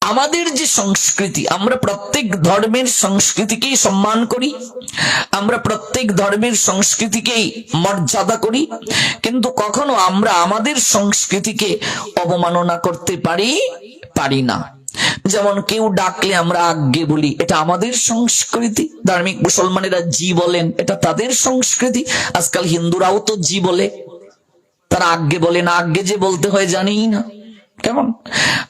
আমাদের যে সংস্কৃতি, আমরা প্রত্যেক ধর্মের সংস্কৃতিকেই সম্মান করি, আমরা প্রত্যেক ধর্মের সংস্কৃতিকেই মর্যাদা করি, কিন্তু কখনো আমরা আমাদের সংস্কৃতিকে অবমাননা করতে পারি না। যেমন কেউ ডাকলে আমরা আজ্ঞে বলি, এটা আমাদের সংস্কৃতি। ধার্মিক মুসলমানেরা জি বলেন, এটা তাদের সংস্কৃতি। আজকাল হিন্দুরাও তো জি বলে, তারা আজ্ঞে বলে না। আজ্ঞে যে বলতে হয় জানি না। কেমন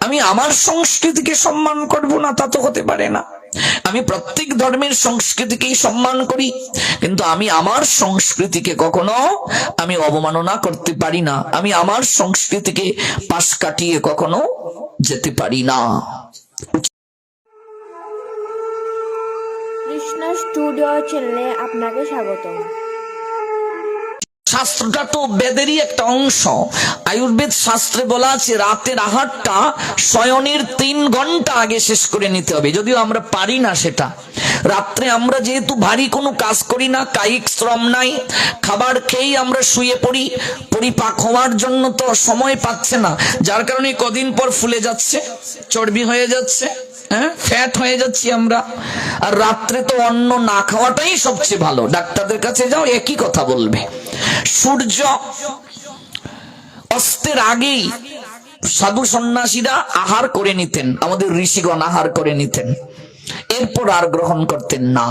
আমি আমার সংস্কৃতিকে সম্মান করব না, তা তো হতে পারে না। আমি প্রত্যেক ধর্মের সংস্কৃতিকেই সম্মান করি, কিন্তু আমি আমার সংস্কৃতিকে কখনো আমি অবমাননা করতে পারি না। আমি আমার সংস্কৃতিকে পাশ কাটিয়ে কখনো যেতে পারি না। কৃষ্ণ স্টুডিও চ্যানেলে আপনাকে স্বাগতম। শাস্ত্রটা তো বেদেরই একটা অংশ। আয়ুর্বেদ শাস্ত্রে বলা আছে রাতের আহারটা শয়নের 3 ঘন্টা আগে শেষ করে নিতে হবে। যদিও আমরা পারি না সেটা। রাত্রে আমরা যেহেতু ভারী কোনো কাজ করি না, কায়িক শ্রম নাই, খাবার খেয়েই আমরা শুয়ে পড়ি, পরিপাক হওয়ার জন্য তো সময় পাচ্ছে না, যার কারণে কদিন পর ফুলে যাচ্ছে, চর্বি হয়ে যাচ্ছে, ফ্যাট হয়ে যাচ্ছি আমরা। আর রাত্রে তো অন্ন না খাওয়াটাই সবচেয়ে ভালো। ডাক্তারদের কাছে যাও, একই কথা বলবে। সূর্য অস্তের আগেই সাধু সন্ন্যাসীরা আহার করে নিতেন, আমাদের ঋষিগণ আহার করে নিতেন, এরপর আর গ্রহণ করতেন না।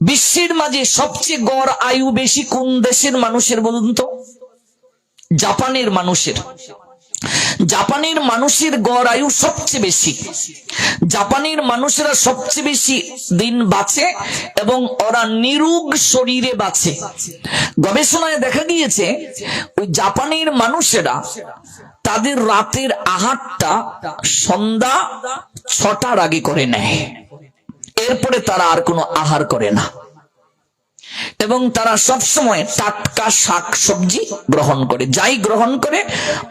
বিশ্বের মাঝে সবচেয়ে গড় আয়ু বেশি কোন দেশের মানুষের বলুন তো? জাপানের মানুষের। জাপানের মানুষের গড় আয়ু সবচেয়ে বেশি। জাপানের মানুষেরা সবচেয়ে বেশি দিন বাঁচে এবং ওরা নিরোগ শরীরে বাঁচে। গবেষণায় দেখা গিয়েছে ওই জাপানের মানুষেরা তাদের রাতের আহারটা সন্ধ্যা 6টার আগে করে নেয়, এরপরে তারা আর কোনো আহার করে না। এবং তারা সবসময় টাটকা শাক সবজি গ্রহণ করে, যাই গ্রহণ করে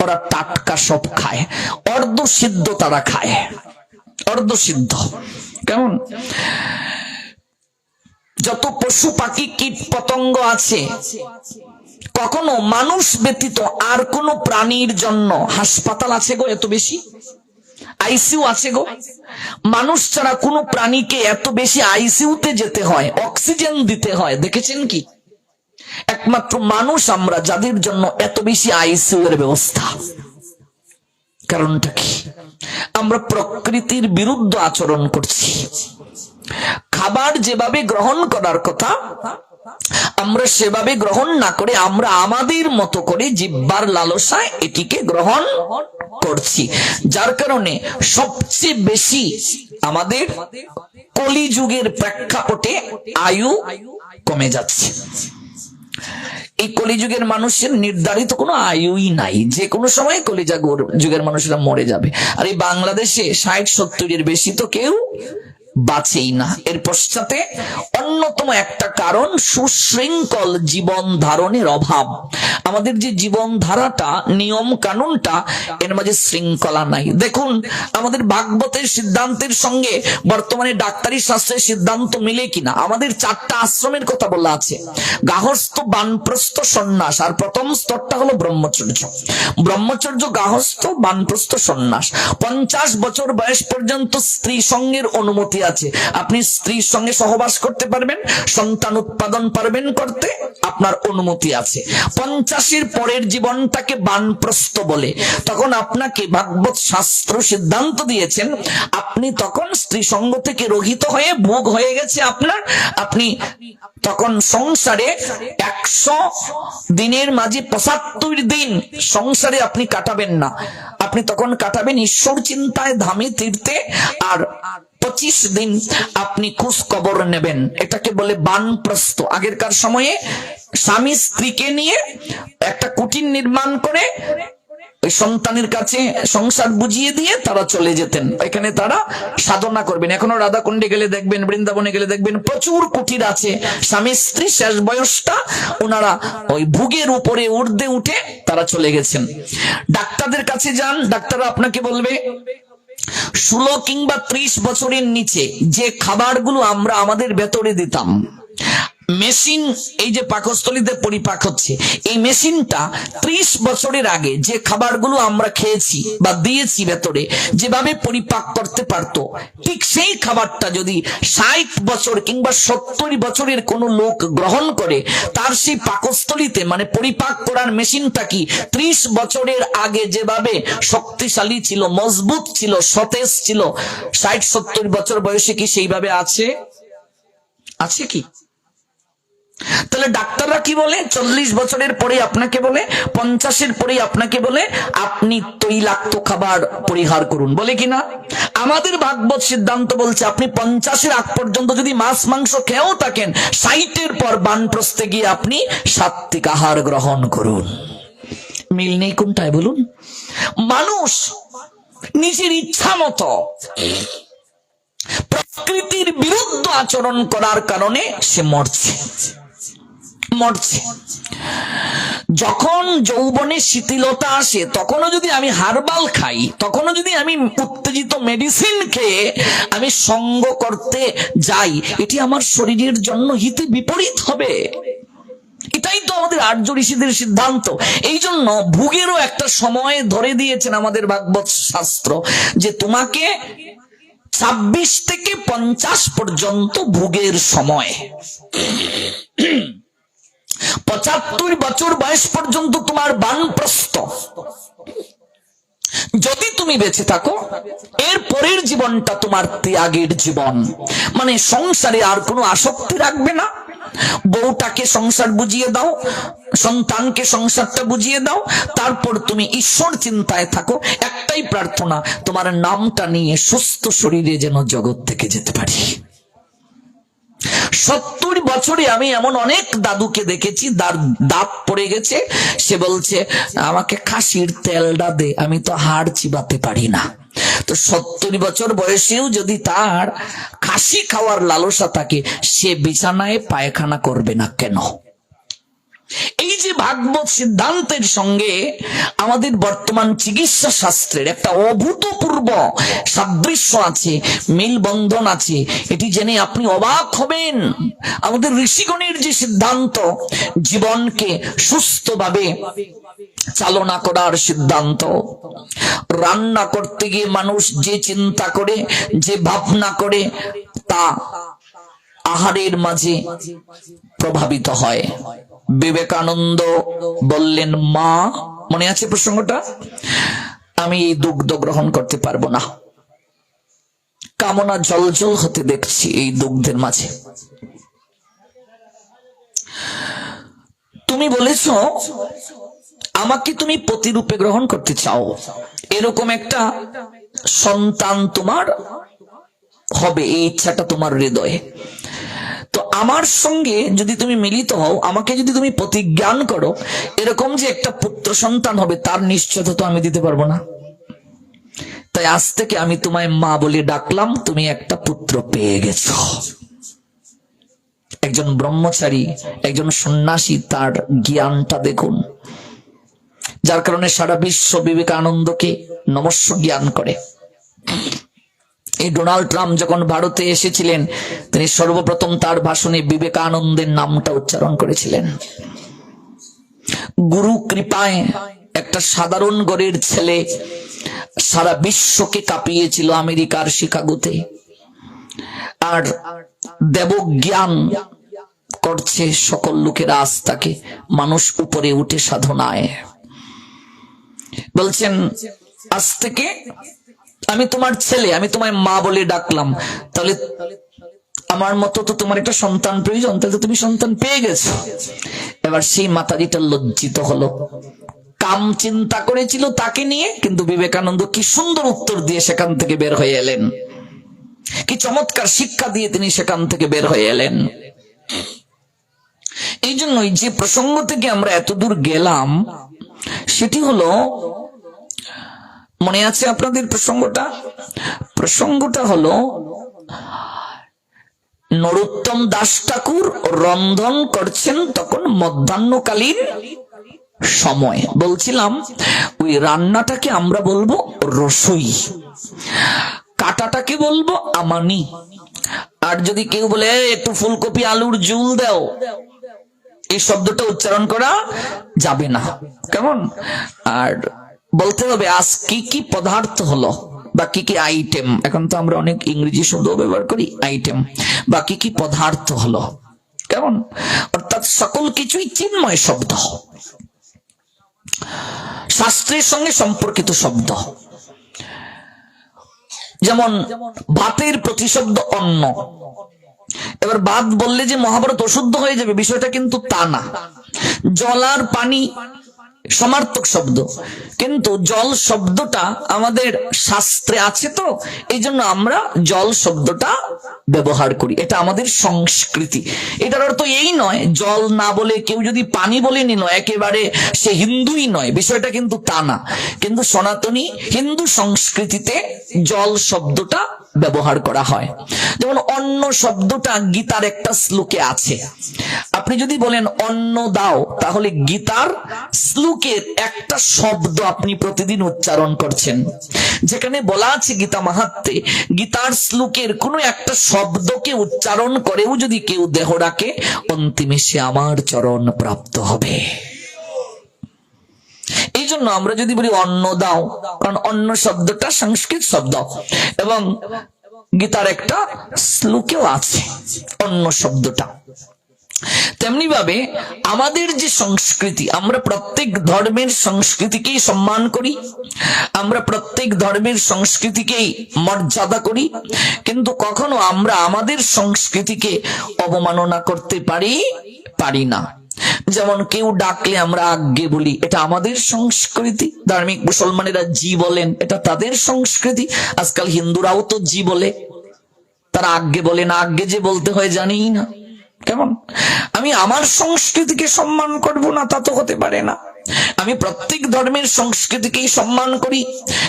ওরা টাটকা সব খায়। অর্ধ সিদ্ধ তারা খায়, অর্ধ সিদ্ধ। কেমন যত পশু পাখি কীট পতঙ্গ আছে, কখনো মানুষ ব্যতীত আর কোন প্রাণীর জন্য হাসপাতাল আছে গো এত বেশি? আইসিইউ আছে গো? মানুষ ছাড়া কোন প্রাণীকে এত বেশি আইসিইউতে যেতে হয়, অক্সিজেন দিতে হয়, দেখেছেন কি? একমাত্র মানুষ আমরা যাদের জন্য এত বেশি আইসিইউ এর ব্যবস্থা। কারণটা কি? আমরা প্রকৃতির বিরুদ্ধে আচরণ করছি। খাবার যেভাবে গ্রহণ করার কথা আমরা সেভাবে গ্রহণ না করে আমরা আমাদের মতো করে জিহ্বার লালসায় এটিকে গ্রহণ করছি, যার কারণে সবচেয়ে বেশি আমাদের কলিযুগের প্রেক্ষাপটে আয়ু কমে যাচ্ছে। এই কলিযুগের মানুষের নির্ধারিত কোনো আয়ুই নাই, যে কোনো সময় কলিযুগের মানুষেরা মরে যাবে। আর এই বাংলাদেশে 60-70 বেশি তো কেউ বাঁচেই না। এর পশ্চাতে অন্যতম একটা কারণ সুশৃঙ্খল জীবন ধারণের অভাব। আমাদের যে জীবন ধারাটা, নিয়ম কানুনটা, এর মাঝে শৃঙ্খলা নাই। দেখুন আমাদের ভাগবতের সিদ্ধান্তের সঙ্গে বর্তমানে ডাক্তারি শাস্ত্রের সিদ্ধান্ত মিলে কিনা। আমাদের 4টা আশ্রমের কথা বলা আছে, গার্হস্থ, বানপ্রস্থ, সন্ন্যাস। আর প্রথম স্তরটা হলো ব্রহ্মচর্য। ব্রহ্মচর্য, গার্হস্থ, বানপ্রস্থ, সন্ন্যাস। 50 বছর বয়স পর্যন্ত স্ত্রী সঙ্গের অনুমতি আছে। আপনি স্ত্রীর সঙ্গে সহবাস করতে পারবেন, সন্তান উৎপাদন পারবেন করতে, আপনার অনুমতি আছে। 50-এর পরের জীবনটাকে বানপ্রস্থ বলে। তখন আপনাকে ভাগবত শাস্ত্র সিদ্ধান্ত দিয়েছেন, আপনি তখন স্ত্রী সঙ্গ থেকে রহিত হয়ে ভোগ হয়ে গেছে আপনার। আপনি তখন সংসারে 100 দিনের মাঝে 75 দিন সংসারে আপনি কাটাবেন না। আপনি তখন কাটাবেন ঈশ্বর চিন্তায়, ধামে তীর্থে। আর 25 দিন আপনি খোঁজ খবর নেবেন। এটাকে বলে বানপ্রস্থ। আগেরকার সময়ে স্বামী স্ত্রীকে নিয়ে একটা কুটির নির্মাণ করে ওই সন্তানের কাছে সংসার বুঝিয়ে দিয়ে তারা চলে যেতেন, এখানে তারা সাধনা করবেন। এখনো রাধাকুণ্ডে গেলে দেখবেন, বৃন্দাবনে গেলে দেখবেন প্রচুর কুটির আছে। স্বামী স্ত্রী শেষ বয়সটা ওনারা ওই ভোগের উপরে ঊর্ধ্বে উঠে তারা চলে গেছেন। ডাক্তারদের কাছে যান, ডাক্তাররা আপনাকে বলবে 16 কিংবা 30 বছরের নিচে যে খাবারগুলো আমরা আমাদের ভেতরে দিতাম, মেশিন, এই যে পাকস্থলীতে পরিপাক হচ্ছে, এই মেশিনটা 30 বছরের আগে যে খাবারগুলো আমরা খেয়েছি বা দিয়েছি ভেতরে যেভাবে পরিপাক করতে পারতো, ঠিক সেই খাবারটা যদি 60 বছর কিংবা 70 বছরের কোনো লোক গ্রহণ করে, তার সেই পাকস্থলীতে মানে পরিপাক করার মেশিনটা কি 30 বছরের আগে যেভাবে শক্তিশালী ছিল, মজবুত ছিল, সতেজ ছিল, 60-70 বছর বয়সে কি সেইভাবে আছে? আছে কি? তাহলে ডাক্তাররা কি বলে? 40 বছরের পরে আপনাকে বলে, 50-এর পরে আপনাকে বলে আপনি তৈলাক্ত খাবার পরিহার করুন, বলে কিনা? আমাদের ভাগবত সিদ্ধান্ত বলছে আপনি 50-এর আগ পর্যন্ত যদি মাছ মাংস খেয়েও থাকেন, 60-এর পর বানপ্রস্থে গিয়ে আপনি সাত্ত্বিক আহার গ্রহণ করুন। মিল নেই কোনটায় বলুন? মানুষ নিজের ইচ্ছা মতো প্রকৃতির বিরুদ্ধে আচরণ করার কারণে সে মরছে। যখন যৌবনে শিথিলতা আসে, তখনও যদি আমি হার্বাল খাই, তখনও যদি আমি উত্তেজিত মেডিসিন খেয়ে আমি সঙ্গ করতে যাই, এটি আমার শরীরের জন্য হিতে বিপরীত হবে। এটাই তো আমাদের আর্য ঋষিদের সিদ্ধান্ত। এই জন্য ভোগেরও একটা সময় ধরে দিয়েছেন আমাদের ভাগবত শাস্ত্র, যে তোমাকে 26 থেকে 50 পর্যন্ত ভোগের সময়, 75 বছর বয়স পর্যন্ত তোমার বানপ্রস্থ। যদি তুমি বেঁচে থাকো, এর পরের জীবনটা তোমার ত্যাগের জীবন, মানে সংসারে আর কোনো আসক্তি রাখবে না। বউটাকে সংসার বুঝিয়ে দাও, সন্তানকে সংসারটা বুঝিয়ে দাও, তারপর তুমি ঈশ্বর চিন্তায় থাকো। একটাই প্রার্থনা, তোমার নামটা নিয়ে সুস্থ শরীরে যেন জগৎ থেকে যেতে পারি। 70 বছরে আমি এমন অনেক দাদুকে দেখেছি, দাঁত পড়ে গেছে, সে বলছে আমাকে খাসির তেলটা দে, আমি তো হাড় চিবাতে পারি না। তো 70 বছর বয়সেও যদি তার খাসি খাওয়ার লালসা থাকে, সে বিছানায় পায়খানা করবে না কেন? এই যে ভাগবত সিদ্ধান্তের সঙ্গে আমাদের বর্তমান চিকিৎসা শাস্ত্রের একটা অভূতপূর্ব সাদৃশ্য আছে, মিলবন্ধন আছে, এটি জেনে আপনি অবাক হবেন। আমাদের ঋষিগণের যে সিদ্ধান্ত, জীবনকে সুস্থভাবে চালনা করার সিদ্ধান্ত, রান্না করতে গিয়ে মানুষ যে চিন্তা করে, যে ভাবনা করে, তা আহারের মাঝে প্রভাবিত হয়। বিবেকানন্দ বললেন, মা, মনে আছে প্রসঙ্গটা, আমি এই দুগ্ধ গ্রহণ করতে পারবো না, কামনা জলজল হতে দেখছি এই দুগ্ধের মাঝে। তুমি বলেছ আমাকে তুমি পতিরূপে গ্রহণ করতে চাও, এরকম একটা সন্তান তোমার হবে, এই ইচ্ছাটা তোমার হৃদয়ে। তো আমার সঙ্গে যদি তুমি মিলিত হও, আমাকে যদি তুমি প্রতিজ্ঞান করো এরকম যে একটা পুত্র সন্তান হবে, তার নিশ্চয়তা তো আমি দিতে পারবো না। তাই আজ থেকে আমি তোমায় মা বলে ডাকলাম, তুমি একটা পুত্র পেয়ে গেছো। একজন ব্রহ্মচারী, একজন সন্ন্যাসী, তার জ্ঞানটা দেখুন, যার কারণে সারা বিশ্ব বিবেকানন্দকে নমস্য জ্ঞান করে। এই ডোনাল্ড ট্রাম্প যখন ভারতে এসেছিলেন, তিনি সর্বপ্রথম তার ভাষণে বিবেকানন্দের নামটা উচ্চারণ করেছিলেন। গুরু কৃপায় একটা সাধারণ ঘরের ছেলে সারা বিশ্বকে কাঁপিয়েছিল আমেরিকার শিকাগোতে, আর দেবজ্ঞান করছে সকল লোকেরা আজ তাকে মানুষ উপরে উঠে সাধনায়। বলছেন আজ থেকে আমি তোমার ছেলে, আমি তোমায় মা বলে ডাকলাম, তাহলে আমার মতো তো তোমার একটা সন্তান প্রয়োজন, তাহলে তুমি সন্তান পেয়ে গেছো। এবার সেই মাতাজিটা লজ্জিত হলো, কাম চিন্তা করেছিল তাকে নিয়ে, কিন্তু বিবেকানন্দ কি সুন্দর উত্তর দিয়ে সেখান থেকে বের হয়ে এলেন, কি চমৎকার শিক্ষা দিয়ে তিনি সেখান থেকে বের হয়ে এলেন। এই জন্যই যে প্রসঙ্গ থেকে আমরা এতদূর গেলাম, সেটি হলো, মনে আছে আপনাদের প্রসঙ্গটা হলো নরোত্তম দাস ঠাকুর রন্ধন করছেন তখন মধ্যাহ্নকালীন সময়। বলছিলাম ওই রান্নাটাকে আমরা বলবো রসই, কাটাটাকে বলবো আমানি, আর যদি কেউ বলে একটু ফুলকপি আলুর ঝুল দাও, এই শব্দটা উচ্চারণ করা যাবে না। কেমন? আর বলতে হবে আজ কি কি পদার্থ হলো বা কি কি আইটেম। এখন তো আমরা অনেক ইংরেজি শব্দ ব্যবহার করি, আইটেম বা কি কি পদার্থ হলো। কেমন? অর্থাৎ সকল কিছুই চিন্ময় শব্দ, শাস্ত্রের সঙ্গে সম্পর্কিত শব্দ। যেমন ভাতের প্রতিশব্দ অন্ন। এবার ভাত বললে যে মহাভারত অশুদ্ধ হয়ে যাবে বিষয়টা কিন্তু তা না। জল আর পানি সমার্থক শব্দ, কিন্তু জল শব্দটা আমাদের শাস্ত্রে আছে, তো এই জন্য আমরা জল শব্দটা ব্যবহার করি। এটা আমাদের সংস্কৃতি। এটার অর্থ এই নয় জল না বলে কেউ যদি পানি বলে নিল একেবারে সে হিন্দুই নয়, বিষয়টা কিন্তু তা না। কিন্তু সনাতনী হিন্দু সংস্কৃতিতে জল শব্দটা ব্যবহার করা হয়। যেমন অন্ন শব্দটা গীতার একটা শ্লোকে আছে। আপনি যদি বলেন অন্ন দাও, তাহলে গীতার শ্লোকের একটা শব্দ আপনি প্রতিদিন উচ্চারণ করছেন। যেখানে বলা আছে গীতা মাহাত্ম্যে, গীতার শ্লোকের কোনো একটা শব্দকে উচ্চারণ করেও যদি কেউ দেহ রাখে, অন্তিমে সে আমার চরণ প্রাপ্ত হবে। এই জন্য আমরা যদি বলি অন্ন দাও, কারণ অন্ন শব্দটা সংস্কৃত শব্দ এবং গীতার একটা শ্লোকেও আছে অন্ন শব্দটা। তেমনি ভাবে আমাদের যে সংস্কৃতি, আমরা প্রত্যেক ধর্মের সংস্কৃতিকেই সম্মান করি, আমরা প্রত্যেক ধর্মের সংস্কৃতিকেই মর্যাদা করি, কিন্তু কখনো আমরা আমাদের সংস্কৃতিকে অবমাননা করতে পারি না। যেমন কেউ ডাকলে আমরা আজ্ঞে বলি, এটা আমাদের সংস্কৃতি। ধার্মিক মুসলমানেরা জি বলেন, এটা তাদের সংস্কৃতি। আজকাল হিন্দুরাও তো জি বলে, তারা আজ্ঞে বলে না, আজ্ঞে যে বলতে হয় জানি না। কেমন? আমি আমার সংস্কৃতিকে সম্মান করব না, তা তো হতে পারে না। আমি প্রত্যেক ধর্মের সংস্কৃতিকেই সম্মান করি,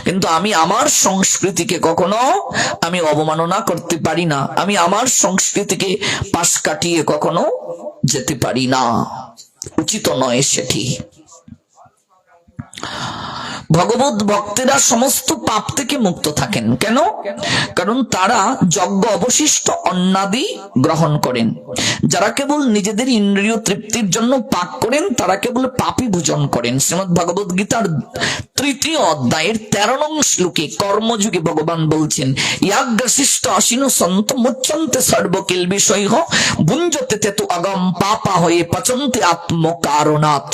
কিন্তু আমি আমার সংস্কৃতিকে কখনো আমি অবমাননা করতে পারি না। আমি আমার সংস্কৃতিকে পাশ কাটিয়ে কখনো যেতে পারি না, উচিত নয় সেটি। ভগবত ভক্তেরা সমস্ত পাপ থেকে মুক্ত থাকেন। কেন? কারণ তারা যজ্ঞ অবশিষ্ট অন্নাদি গ্রহণ করেন। যারা কেবল নিজেদের ইন্দ্রিয় তৃপ্তির জন্য পাক করেন, তারা কেবল পাপই ভোজন করেন। শ্রীমদ্ ভগবত গীতার 3য় অধ্যায়ের 13 নং শ্লোকে কর্মযুগে ভগবান বলছেন, ইয়াজ্ঞশিষ্ট আশিনো সন্ত মুচ্ছন্তে সর্বকিল বিষয় ভুঞ্জতে তেতু আগম পাপা হয়ে পচন্তে আত্মকারণাৎ।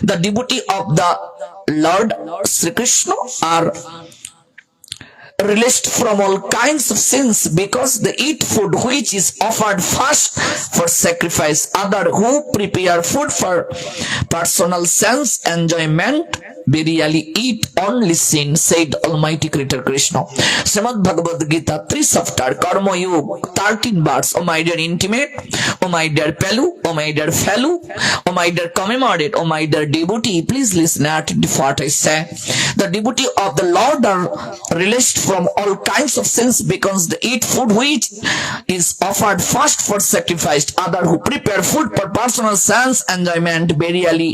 The devotee of the Lord Sri Krishna are released from all kinds of sins because they eat food which is offered first for sacrifice. Other who prepare food for personal sense enjoyment really eat only sin, said Almighty Creator Krishna. Srimad Bhagavad Gita 3 chapter Karma Yoga 13 verse. Oh my dear intimate, oh my dear Pelu, oh my dear fellow, oh my dear commemorate, oh my dear devotee, please listen at what I say. The devotee of the Lord are released from all kinds of sins because they eat food which is offered first for sacrifice. Other who prepare food for personal sense enjoyment really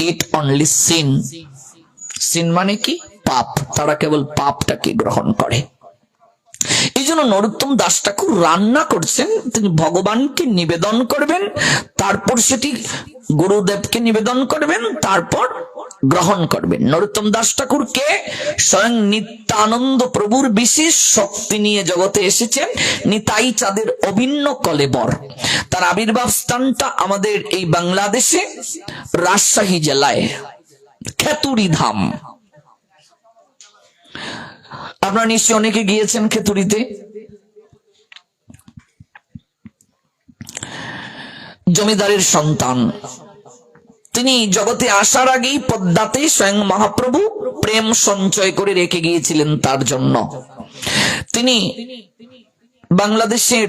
eat only sin. sin মানে কি? পাপ। তারা কেবল পাপটাকে গ্রহণ করে। এই জন্য নরোত্তম দাস ঠাকুর রান্না করছেন, তিনি ভগবানকে নিবেদন করবেন, তারপর সেটি গুরুদেবকে নিবেদন করবেন, তারপর গ্রহণ করবেন। নরোত্তম দাস ঠাকুরকে স্বয়ং নিত্যানন্দ প্রভুর বিশেষ শক্তি নিয়ে জগতে এসেছেন, নিতাই চাঁদের অভিন্ন কলেবর। তার আবির্ভাব স্থানটা আমাদের এই বাংলাদেশে রাজশাহী জেলায় খেতুরি ধাম। আপনারা নিশ্চয় অনেকে গিয়েছেন খেতুরিতে। জমিদারের সন্তান তিনি। জগতে আসার আগেই পদ্মাতে স্বয়ং মহাপ্রভু প্রেম সঞ্চয় করে রেখে গিয়েছিলেন তার জন্য। তিনি বাংলাদেশের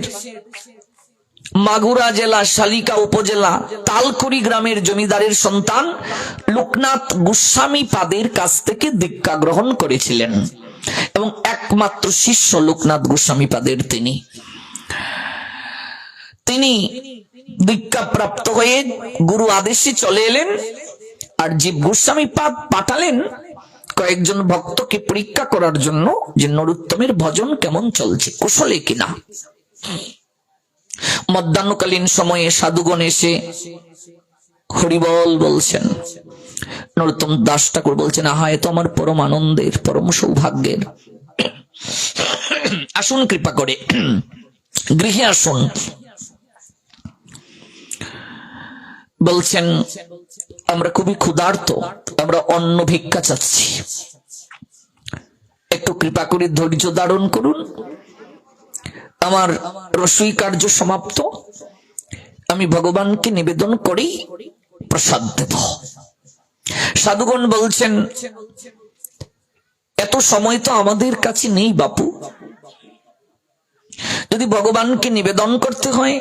মাগুরা জেলা শালিকা উপজেলা তালকুড়ি গ্রামের জমিদারের সন্তান লোকনাথ গোস্বামী পাদের কাছ থেকে দীক্ষা গ্রহণ করেছিলেন এবং একমাত্র শিষ্য লোকনাথ গোস্বামী পাদের তিনি দীক্ষা প্রাপ্ত হয়ে গুরু আদেশে চলে এলেন। আর জীব গোস্বামী পাদ পাঠালেন কয়েকজন ভক্তকে পরীক্ষা করার জন্য যে নরোত্তমের ভজন কেমন চলছে, কুশলে কিনা। মধ্যাহ্নকালীন সময়ে সাধুগণ এসে হরিবল বলছেন। নরোত্তম দাস ঠাকুর বলছেন, আহা, এ তো আমার পরম আনন্দের, পরম সৌভাগ্যের। আসুন কৃপা করে, গৃহে আসুন। বলছেন, আমরা খুবই ক্ষুধার্ত, আমরা অন্ন ভিক্ষা চাচ্ছি, একটু কৃপা করে ধৈর্য ধারণ করুন। আমার রসই কার্য সমাপ্ত, আমি ভগবানকে নিবেদন করেই প্রসাদ দেব। সাধুগণ বলছেন, এত সময় তো আমাদের কাছে নেই বাপু, যদি ভগবানকে নিবেদন করতে হয়,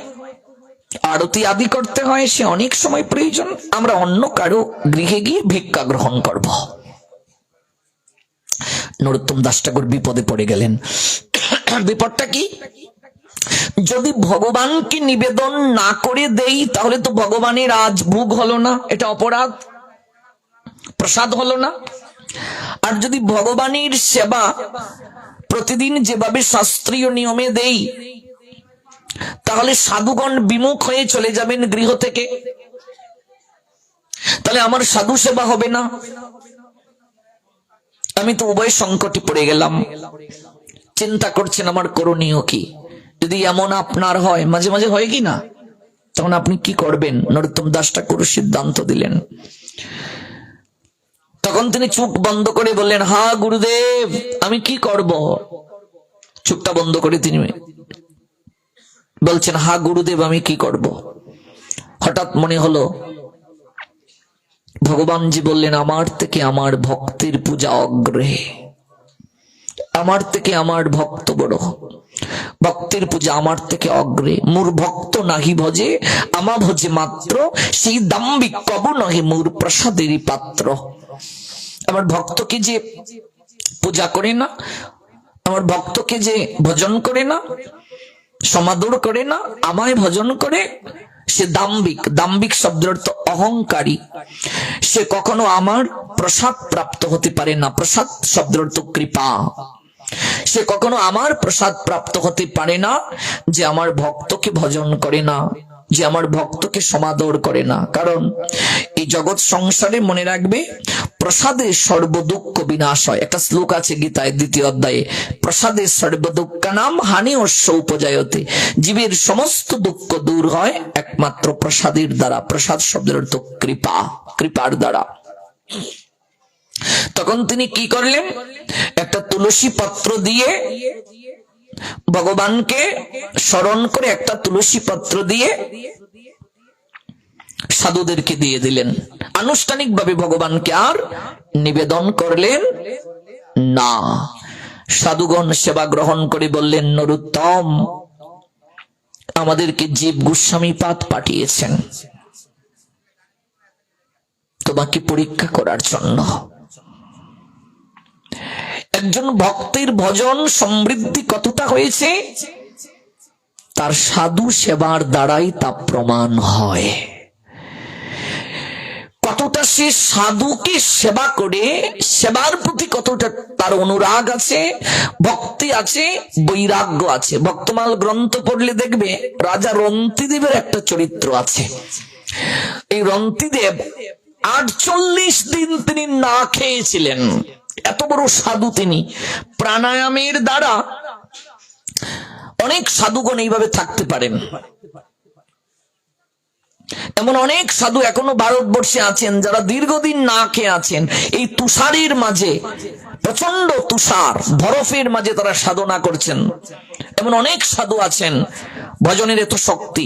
আরতি আদি করতে হয়, সে অনেক সময় প্রয়োজন, আমরা অন্য কারো গৃহে গিয়ে ভিক্ষা গ্রহণ করব। নরোত্তম দাস ঠাকুর বিপদে পড়ে গেলেন। বিপদটা কি? যদি ভগবানকে নিবেদন না করে দেই তাহলে তো ভগবানের আজ ভোগ হলো না, এটা অপরাধ, প্রসাদ হলো না। আর যদি ভগবানের সেবা প্রতিদিন যেভাবে শাস্ত্রীয় নিয়মে দেই, তাহলে সাধুগণ বিমুখ হয়ে চলে যাবেন গৃহ থেকে, তাহলে আমার সাধু সেবা হবে না। আমি তো উভয় সংকটে পড়ে গেলাম। চিন্তা করছেন আমার করণীয় কি? যদি এমন আপনার হয়, মাঝে মাঝে হয় কি না, তখন আপনি কি করবেন? নরোত্তম দাস ঠাকুর সিদ্ধান্ত দিলেন। তখন তিনি চোখ বন্ধ করে বললেন, হা গুরুদেব, আমি কি করব? চোখটা বন্ধ করে তিনি বলছেন, হা গুরুদেব, আমি কি করব? হঠাৎ মনে হলো ভগবানজি বললেন, আমার থেকে আমার ভক্তের পূজা অগ্রে, আমার থেকে আমার ভক্ত বড়, ভক্তের পূজা আমার থেকে অগ্রে। মোর ভক্ত নাহি ভজে, আমা ভজে মাত্র, সেই দাম্ভিক কবু নহে মোর প্রসাদেরই পাত্র। আমার ভক্তকে যে পূজা করে না, আমার ভক্তকে যে ভজন করে না, সমাদর করে না, আমায় ভজন করে, সে দাম্ভিক। দাম্ভিক শব্দের অর্থ অহংকারী। সে কখনো আমার প্রসাদ প্রাপ্ত হতে পারে না। প্রসাদ শব্দের অর্থ কৃপা। সে কখনো আমার প্রসাদ প্রাপ্ত হতে পারে না যে আমার ভক্তকে ভজন করে না, যে আমার ভক্তকে সমাদর করে না। কারণ এই জগৎ সংসারে, মনে রাখবে, প্রসাদে সর্বদুঃখ বিনাশ হয়। একটা শ্লোক আছে গীতায় 2য় অধ্যায়ে, প্রসাদে সর্বদুঃখানাম হানি অশ্ব উপজায়তে। জীবের সমস্ত দুঃখ দূর হয় একমাত্র প্রসাদের দ্বারা। প্রসাদ শব্দের অর্থ কৃপা, কৃপার দ্বারা। তখন তিনি কি করলেন? একটা তুলসী পত্র দিয়ে ভগবানকে স্মরণ করে, একটা তুলসী পত্র দিয়ে সাধুদেরকে দিয়ে দিলেন। আনুষ্ঠানিক ভাবে ভগবানকে আর নিবেদন করলেন না। সাধুগণ সেবা গ্রহণ করে বললেন, নরোত্তম, আমাদেরকে জীব গোস্বামী পাদ পাঠিয়েছেন তোমাকে পরীক্ষা করার জন্য। একজন ভক্তের ভজন সমৃদ্ধি কতটা হয়েছে তার সাধু সেবার দ্বারাই তা প্রমাণ হয়। কতটা সে সাধুকে সেবা করে, সেবার প্রতি কতটা তার অনুরাগ আছে, ভক্তি আছে, বৈরাগ্য আছে। ভক্তমাল গ্রন্থ পড়লে দেখবে রাজা রন্তিদেবের একটা চরিত্র আছে। এই রন্তিদেব 48 দিন তিনি না খেয়েছিলেন। এত বড় সাধু তিনি। প্রাণায়ামের দ্বারা অনেক সাধুগণ এইভাবে থাকতে পারেন। এমন অনেক সাধু এখনো ভারতবর্ষে আছেন যারা দীর্ঘদিন না খেয়ে আছেন। এই তুষারের মাঝে, প্রচন্ড তুষার, বরফের মাঝে তারা সাধনা করছেন। এমন অনেক সাধু আছেন, ভজনের এত শক্তি।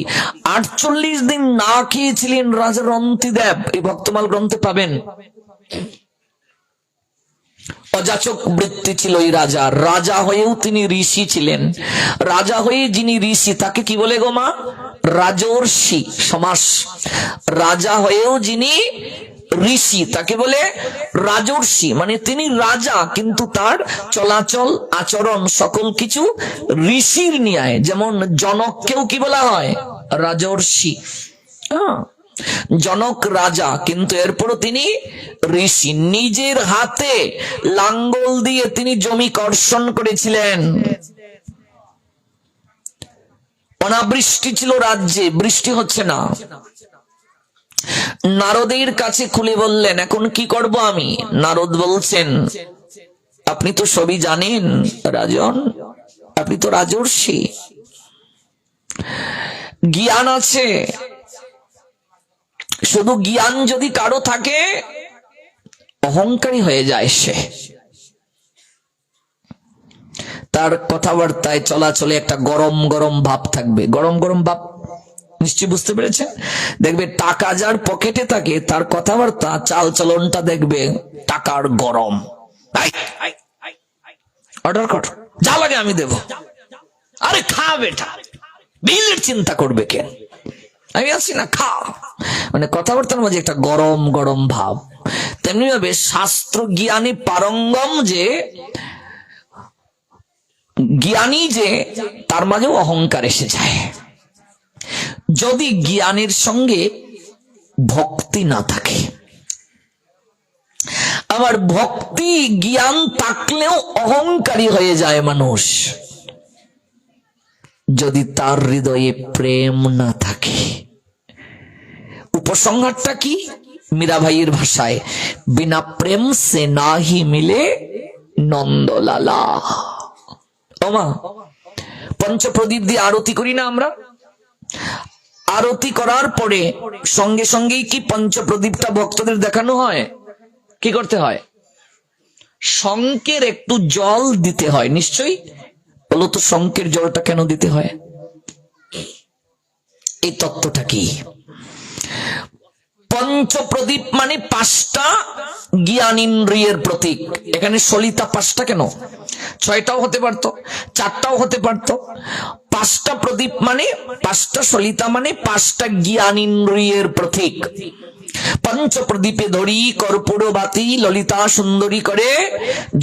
48 দিন না খেয়েছিলেন রাজা রন্তিদেব। এই ভক্তমাল গ্রন্থে পাবেন। অযাচক বৃত্তি ছিল এই রাজার। রাজা হয়েও তিনি ঋষি ছিলেন। রাজা হয়ে যিনি ঋষি তাকে কি বলে গো মা? রাজর্ষি সমাস। রাজা হয়েও যিনি ঋষি তাকে বলে রাজর্ষি। মানে তিনি রাজা কিন্তু তার চলাচল আচরণ সকল কিছু ঋষির ন্যায়। যেমন জনককেও কি বলা হয়? রাজর্ষি। জনক রাজা কিন্তু এরপরও তিনি ঋষি। নিজের হাতে লাঙ্গল দিয়ে তিনি জমি কর্ষণ করেছিলেন। অনাবৃষ্টি ছিল রাজ্যে, বৃষ্টি হচ্ছে না। নারদের কাছে খুলে বললেন, এখন কি করব আমি? নারদ বলছেন, আপনি তো সবই জানেন রাজন, আপনি তো রাজর্ষি, জ্ঞান আছে। শুধু জ্ঞান যদি কারো থাকে, অহংকারী হয়ে যায় সে। তার কথাবার্তায় চলাচলে একটা গরম গরম ভাব থাকবে। গরম গরম ভাব নিশ্চয়ই বুঝতে পেরেছেন। দেখবে টাকা যার পকেটে থাকে, তার কথাবার্তা চাল চলনটা দেখবে টাকার গরম। অর্ডার কর, যা লাগে আমি দেব। আরে খা বেটা, বিলের চিন্তা করবে কে, আমি আছি না, খা। মানে কথাবার্তার মাঝে একটা গরম গরম ভাব। তেমনি ভাবে শাস্ত্র জ্ঞানী পারঙ্গম যে জ্ঞানী, যে তার মাঝেও অহংকার এসে যায় যদি জ্ঞানের সঙ্গে ভক্তি না থাকে। আবার ভক্তি জ্ঞান থাকলেও অহংকারী হয়ে যায় মানুষ যদি তার হৃদয়ে প্রেম না থাকে। উপসংহারটা কি? মীরাবাইয়ের ভাষায়, বিনা প্রেম সে নাহি মিলে নন্দলালা। ওমা, পঞ্চপ্রদীপ দিয়ে আরতি করি না আমরা? আরতি করার পরে সঙ্গে সঙ্গেই কি পঞ্চপ্রদীপটা ভক্তদের দেখানো হয়? কি করতে হয়? শঙ্কের একটু জল দিতে হয় নিশ্চয়ই। বলো তো, শঙ্কের জলটা কেন দিতে হয়? এই তত্ত্বটা কি? পঞ্চপ্রদীপ মানে পাঁচটা জ্ঞানেন্দ্রিয়ের প্রতীক। এখানে সলিতা পাঁচটা কেন? 6টাও হতে পারতো, 4টাও হতে পারতো। পাঁচটা প্রদীপ মানে পাঁচটা, সলিতা মানে পাঁচটা জ্ঞানেন্দ্রিয়ের প্রতীক। পঞ্চপ্রদীপে ধরি কর্পূর বাতি, ললিতা সুন্দরী করে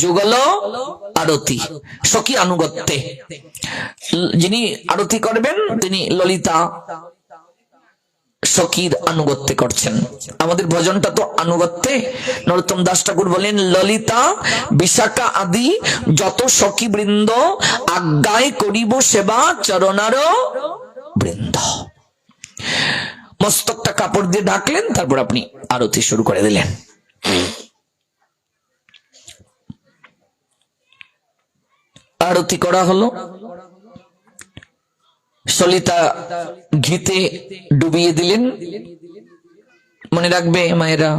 যুগল আরতি। সখী আনুগত্যে যিনি আরতি করবেন তিনি ললিতা সখীর আনুগত্যে করছেন। আমাদের ভজনটা তো আনুগত্যে। নরোত্তম দাস ঠাকুর বলেন, ললিতা বিশাখা আদি যত সখী বৃন্দ, আজ্ঞায় করিব সেবা চরণার বৃন্দ। মস্তকটা কাপড় দিয়ে ঢাকলেন, তারপর আপনি আরতি শুরু করে দিলেন। আরতি করা হলো, সলিতা ঘিতে ডুবিয়ে দিলেন। মনে রাখবে মায়েরা,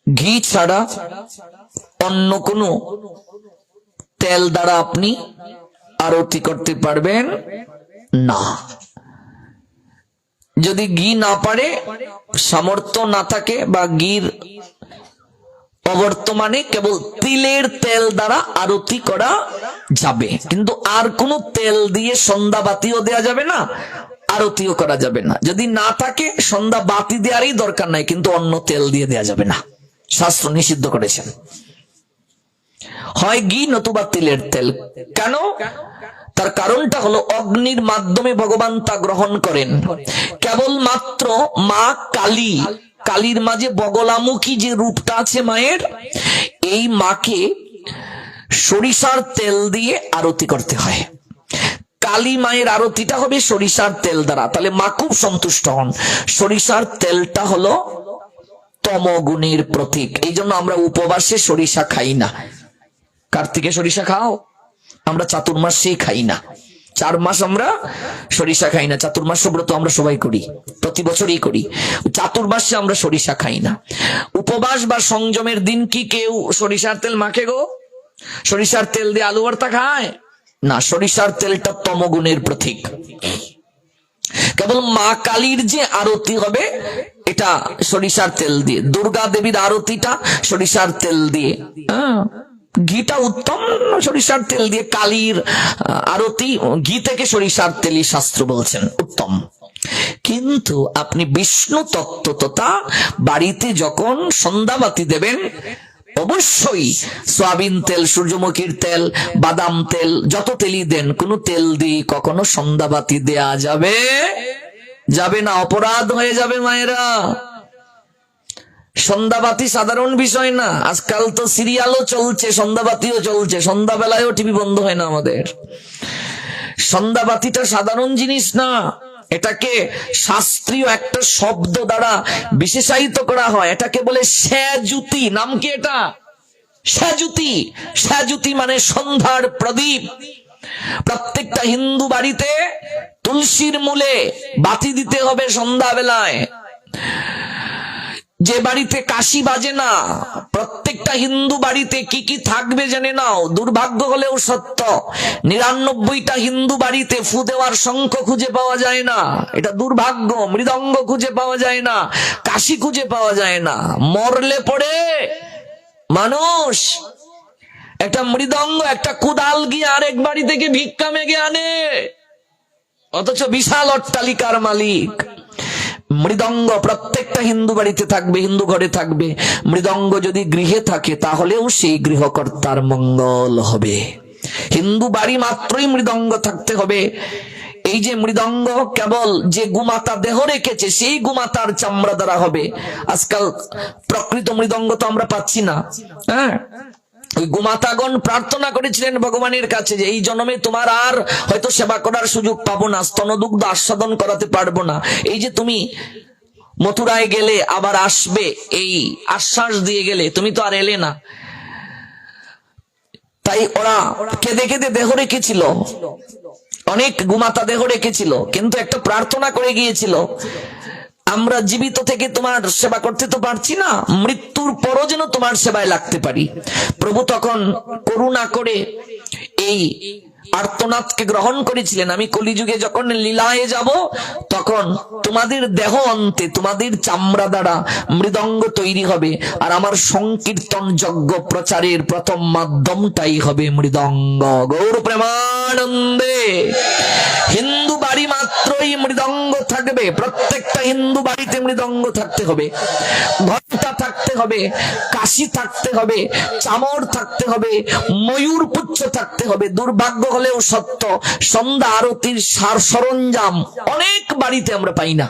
ঘি ছাড়া অন্য কোনো তেল দ্বারা আপনি আরতি করতে পারবেন না। যদি ঘি না পারে, সামর্থ্য না থাকে, বা ঘির অবর্তমানে কেবল তিলের তেল দ্বারা আরতি করা যাবে। কিন্তু আর কোনো তেল দিয়ে সন্ধ্যা বাতিও দেয়া যাবে না, আরতিও করা যাবে না। যদি না থাকে, সন্ধ্যা বাতি দেওয়ারই দরকার নাই, কিন্তু অন্য তেল দিয়ে দেয়া যাবে না, শাস্ত্র নিষিদ্ধ করেছেন। হয় ঘি নতুবা তিলের তেল। কেন? তার কারণটা হলো, অগ্নির মাধ্যমে ভগবান তা গ্রহণ করেন। কেবলমাত্র মা কালী, কালীর মাঝে বগলামুখী যে রূপটা আছে মায়ের, এই মাকে সরিষার তেল দিয়ে আরতি করতে হয়। কালী মায়ের আরতিটা হবে সরিষার তেল দ্বারা, তাহলে মা খুব সন্তুষ্ট হন। সরিষার তেলটা হলো তমগুণের প্রতীক। এই জন্য আমরা উপবাসে সরিষা খাই না। কার্তিকে সরিষা খাও? আমরা চাতুর্মাসেই খাই না। 4 মাস আমরা সরিষা খাই না। চাতুর্মাস ব্রত আমরা সবাই করি, প্রতি বছরই করি। চাতুর্মাসে আমরা সরিষা খাই না। উপবাস বা সংযমের দিন কি কেউ সরিষার তেল মাখে গো? সরিষার তেল দিয়ে আলু ভর্তা খায় না। সরিষার তেলটা তমগুণের প্রতীক। কেবল মা কালীর যে আরতি হবে, এটা সরিষার তেল দিয়ে। দুর্গা দেবীর আরতিটা সরিষার তেল দিয়ে। ঘিটা উত্তম, সরিষার তেল দিয়ে কালীর আরতি ঘি থেকে সরিষার তেলই শাস্ত্র বলছেন উত্তম। কিন্তু আপনি বিষ্ণু তত্ত্ব তথা বাড়িতে যখন সন্ধ্যাবাতি দেবেন, অবশ্যই সয়াবিন তেল, সূর্যমুখীর তেল, বাদাম তেল, যত তেলই দেন, কোন তেল দিয়ে কখনো সন্ধ্যাবাতি দেয়া যাবে না। অপরাধ হয়ে যাবে মায়েরা। সন্ধ্যাবাতি সাধারণ বিষয় না। আজকাল তো সিরিয়ালও চলছে, সন্ধ্যাবাতিও চলছে, সন্ধ্যাবেলায়ও টিভি বন্ধ হয় না আমাদের। সন্ধ্যাবাতিটা সাধারণ জিনিস না, এটাকে শাস্ত্রীয় একটা শব্দ দ্বারা বিশেষায়িত করা হয়, এটাকে বলে সেজুতি। নাম কি এটা? সেজুতি। সেজুতি মানে সন্ধ্যার প্রদীপ। প্রত্যেকটা হিন্দু বাড়িতে তুলসীর মূলে বাতি দিতে হবে সন্ধ্যাবেলায়। যে বাড়িতে কাশি বাজে না, প্রত্যেকটা হিন্দু বাড়িতে কি কি থাকবে জেনে নাও। দুর্ভাগ্য হলেও সত্য, 99টা হিন্দু বাড়িতে ফু দেওয়ার শঙ্খ খুঁজে পাওয়া যায় না। এটা দুর্ভাগ্য। মৃদঙ্গ খুঁজে পাওয়া যায় না, কাশি খুঁজে পাওয়া যায় না। মরলে পড়ে মানুষ একটা মৃদঙ্গ, একটা কুদাল গিয়ে আরেক বাড়ি থেকে ভিক্ষা মেগে আনে, অথচ বিশাল অট্টালিকার মালিক। মৃদঙ্গ প্রত্যেকটা হিন্দু বাড়িতে থাকবে, হিন্দু ঘরে থাকবে। মৃদঙ্গ যদি গৃহে থাকে তাহলেও সেই গৃহকর্তার মঙ্গল হবে। হিন্দু বাড়ি মাত্রই মৃদঙ্গ থাকতে হবে। এই যে মৃদঙ্গ কেবল যে গুমাতা দেহ রেখেছে সেই গুমাতার চামড়া দ্বারা হবে। আজকাল প্রকৃত মৃদঙ্গ তো আমরা পাচ্ছি না। হ্যাঁ, ওই গুমাতাগণ প্রার্থনা করেছিলেন ভগবানের কাছে যে এই জন্মে তোমার আর হয়তো সেবা করার সুযোগ পাবো না, স্তনদুগ্ধ আস্বাদন করাতে পারবো না। এই যে তুমি মথুরায় গেলে আবার আসবে, এই আশ্বাস দিয়ে গেলে, তুমি তো আর এলে না। তাই ওরা কেঁদে কেঁদে দেহ রেখেছিল, অনেক গুমাতা দেহ রেখেছিল, কিন্তু একটা প্রার্থনা করে গিয়েছিল, আমরা জীবিত থেকে তোমার সেবা করতে তো পারছি না, মৃত্যুর পরও যেন তোমার সেবায় লাগতে পারি। প্রভু তখন করুণা করে এই আর্তনাদকে গ্রহণ করেছিলেন। আমি কলিযুগে যখন লীলায় যাব তখন তোমাদের দেহ অন্তে তোমাদের চামড়া দ্বারা মৃদঙ্গ তৈরি হবে, আর আমার সংকীর্তন যজ্ঞ প্রচারের প্রথম মাধ্যমটাই হবে মৃদঙ্গ। গৌর প্রেমানন্দে। হিন্দু বাড়ি মাত্রই মৃদঙ্গ থাকবে, প্রত্যেকটা হিন্দু বাড়িতে মৃদঙ্গ থাকতে হবে, ঘণ্টা থাকতে হবে, কাশি থাকতে হবে, চামর থাকতে হবে, ময়ূর পুচ্ছ থাকতে হবে। দুর্ভাগ্য হলেও সত্য, সন্ধ্যা আরতির সার সরঞ্জাম অনেক বাড়িতে আমরা পাই না।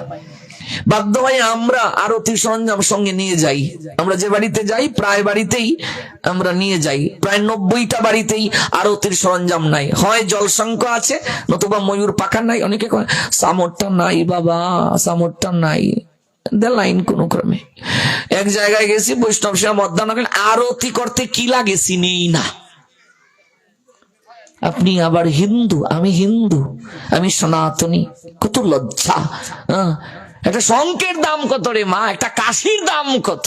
বাধ্য হয়ে আমরা আরতির সরঞ্জাম সঙ্গে নিয়ে যাই। আমরা যে বাড়িতে যাই প্রায় বাড়িতেই আমরা নিয়ে যাই, প্রায় 90টা বাড়িতেই আরতির সরঞ্জাম নাই। হয় জলশঙ্খ আছে, নতুবা ময়ূর পাখা নাই। অনেকে কয় সামরটা নাই বাবা, সামরটা নাই, লাইন কোন ক্রমে। এক জায়গায় গেছি, বৈষ্ণব সেবা মধ্যাহ্ন আরতি করতে কি লাগে চিনেই না। আপনি আবার হিন্দু, আমি হিন্দু, আমি সনাতনী, কত লজ্জা। একটা শঙ্কের দাম কত রে মা, একটা কাশির দাম কত,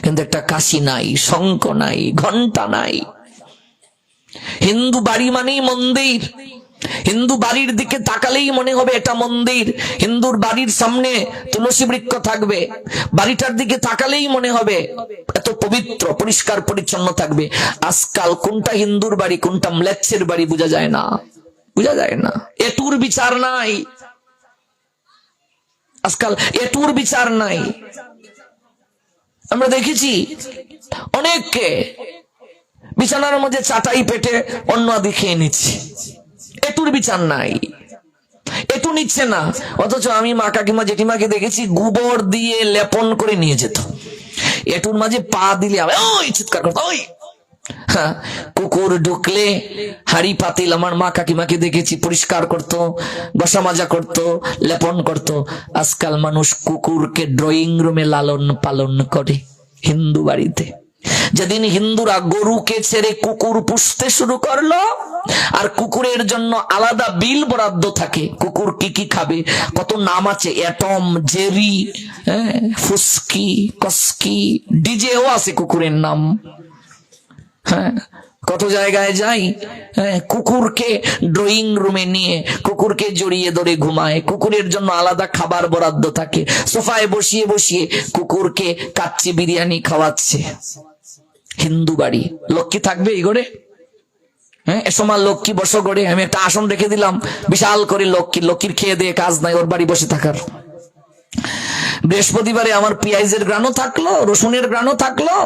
কিন্তু একটা কাশি নাই, শঙ্খ নাই, ঘন্টা নাই। হিন্দু বাড়ি মানেই মন্দির। হিন্দু বাড়ির দিকে তাকালেই মনে হবে এটা মন্দির। হিন্দুর বাড়ির সামনে তুলসী বৃক্ষ থাকবে, বাড়িটার দিকে তাকালেই মনে হবে এত পবিত্র, পরিষ্কার পরিচ্ছন্ন থাকবে। আজকাল কোনটা হিন্দুর বাড়ি কোনটা ম্লেচ্ছের বাড়ি বোঝা যায় না, বোঝা যায় না। এটুর বিচার নাই আজকাল, এটুর বিচার নাই। আমরা দেখেছি অনেককে বিছানার মধ্যে চাটাই পেটে অন্য আদি খেয়ে নিচ্ছে, এটুর বিচার নাই, এটু নিচ্ছে না। অথচ আমি মা কাকিমা জেঠিমাকে দেখেছি গোবর দিয়ে লেপন করে নিয়ে যেত, এটুর মাঝে পা দিলে ওই চিৎকার করতো। ওই হ্যাঁ, কুকুর ঢুকলে হাড়ি পাতিল আমার মা কাকিমাকে দেখেছি পরিষ্কার করত, বসা মাজা করত, লেপন করত। আজকাল মানুষ কুকুরকে ড্রয়িং রুমে লালন পালন করে হিন্দু বাড়িতে। যেদিন হিন্দুরা গরুকে ছেড়ে কুকুর পুষতে শুরু করলো, আর কুকুরের জন্য আলাদা বিল বরাদ্দ থাকে, কুকুর কি কি খাবে কত নাম আছে, অ্যাটম, জেরি, ফুসকি, কস্কি, ডিজেও আছে কুকুরের নাম। হ্যাঁ, কত জায়গায় যাই, কুকুরকে ড্রয়িং রুমে নিয়ে কুকুরকে জড়িয়ে ধরে ঘুমায়, কুকুরের জন্য আলাদা খাবার বরাদ্দ থাকে, সোফায় বসিয়ে বসিয়ে কুকুরকে কাচ্চি বিরিয়ানি খাওয়াচ্ছে। হিন্দু বাড়ি লক্ষ্মী থাকবে এই ঘরে? হ্যাঁ, এ সময় লক্ষ্মী বসো ঘরে, আমি একটা আসন রেখে দিলাম বিশাল করে, লক্ষ্মীর খেয়ে দিয়ে কাজ নাই, ওর বাড়ি বসে থাকার। বৃহস্পতিবারে আমার পেঁয়াজের গ্রানও থাকলো, রসুনের গ্রানও থাকলো,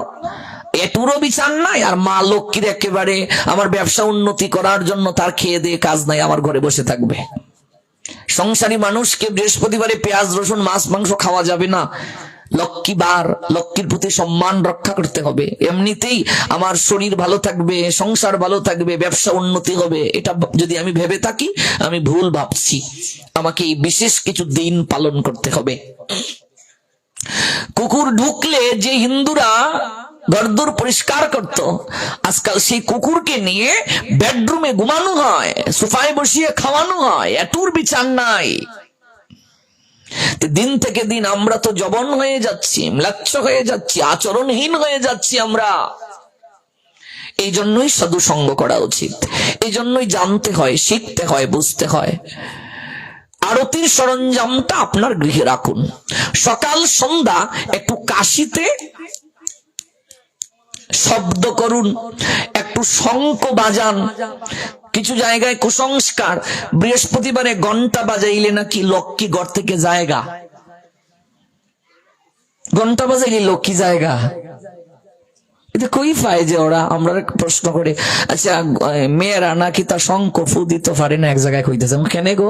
এটুরও বিচার নাই। আর মা লক্ষ্মীর একেবারে আমার ব্যবসা উন্নতি করার জন্য তার খেয়ে দিয়ে কাজ নাই, আমার ঘরে বসে থাকবে। সংসারী মানুষকে বৃহস্পতিবারে পেঁয়াজ রসুন মাছ মাংস খাওয়া যাবে না, লক্ষ্মীবার, লক্ষ্মীর প্রতি সম্মান রক্ষা করতে হবে। এমনিতেই আমার শরীর ভালো থাকবে, সংসার ভালো থাকবে, ব্যবসা উন্নতি হবে, এটা যদি আমি ভেবে থাকি আমি ভুল ভাবছি। আমাকে এই বিশেষ কিছু দিন পালন করতে হবে। কুকুর ঢুকলে যে হিন্দুরা ঘরদোর পরিষ্কার করত, আজকাল সেই কুকুরকে নিয়ে বেডরুমে ঘুমানো হয়, সোফায় বসিয়ে খাওয়ানো হয়, এটুর বিচার নাই। দিন থেকে দিন আমরা তো জবন হয়ে যাচ্ছি, ম্লাচ্ছ হয়ে যাচ্ছি, আচরণহীন হয়ে যাচ্ছি আমরা। এই জন্যই সাধু সঙ্গ করা উচিত, এই জন্যই জানতে হয়, শিখতে হয়, বুঝতে হয়। আরতির সরঞ্জামটা আপনার গৃহে রাখুন। সকাল সন্ধ্যা একটু কাশিতে শব্দ করুন, একটু শঙ্খ বাজান। কিছু জায়গায় কুসংস্কার, বৃহস্পতিবারে ঘন্টা বাজাইলে নাকি লক্ষ্মী ঘর থেকে জায়গা, ঘন্টা বাজাইলে লক্ষ্মী জায়গা। এটা কই পায় যে ওরা? আমরা প্রশ্ন করে, আচ্ছা মেয়েরা নাকি তার শঙ্খ ফু দিতে পারে না, এক জায়গায় কইতেছে কেন গো?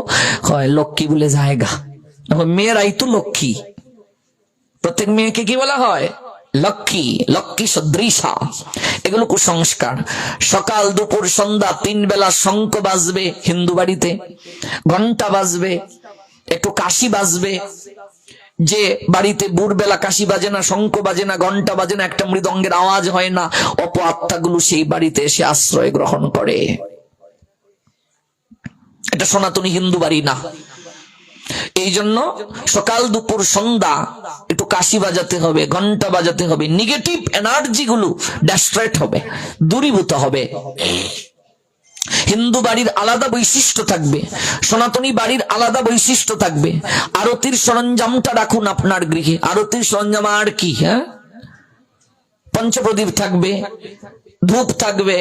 হয় লক্ষ্মী বলে জায়গা। এখন মেয়েরাই তো লক্ষ্মী, প্রত্যেক মেয়েকে কি বলা হয়? লক্ষ্মী, লক্ষ্মী সদৃশা। এগুলো কুসংস্কার। সকাল দুপুর সন্ধ্যা 3 বেলা শঙ্খ বাজবে হিন্দু বাড়িতে, ঘন্টা বাজবে, একটু কাশি বাজবে। যে বাড়িতে ভোরবেলা কাশি বাজে না, শঙ্খ বাজে না, ঘন্টা বাজে না, একটা মৃদঙ্গের আওয়াজ হয় না, অপ আত্মাগুলো সেই বাড়িতে এসে আশ্রয় গ্রহণ করে। এটা সনাতনী হিন্দু বাড়ি না। এই জন্য সকাল দুপুর সন্ধ্যা একটু কাশি বাজাতে হবে, ঘন্টা বাজাতে হবে। নেগেটিভ এনার্জি গুলো ডিস্ট্রয়েট হবে, দূরীভূত হবে। হিন্দু বাড়ির আলাদা বৈশিষ্ট্য থাকবে, সনাতনী বাড়ির আলাদা বৈশিষ্ট্য থাকবে। আরতির সরঞ্জামটা রাখুন আপনার গৃহে। আরতির সরঞ্জাম আর কি? হ্যাঁ, পঞ্চপ্রদীপ থাকবে, ধূপ থাকবে,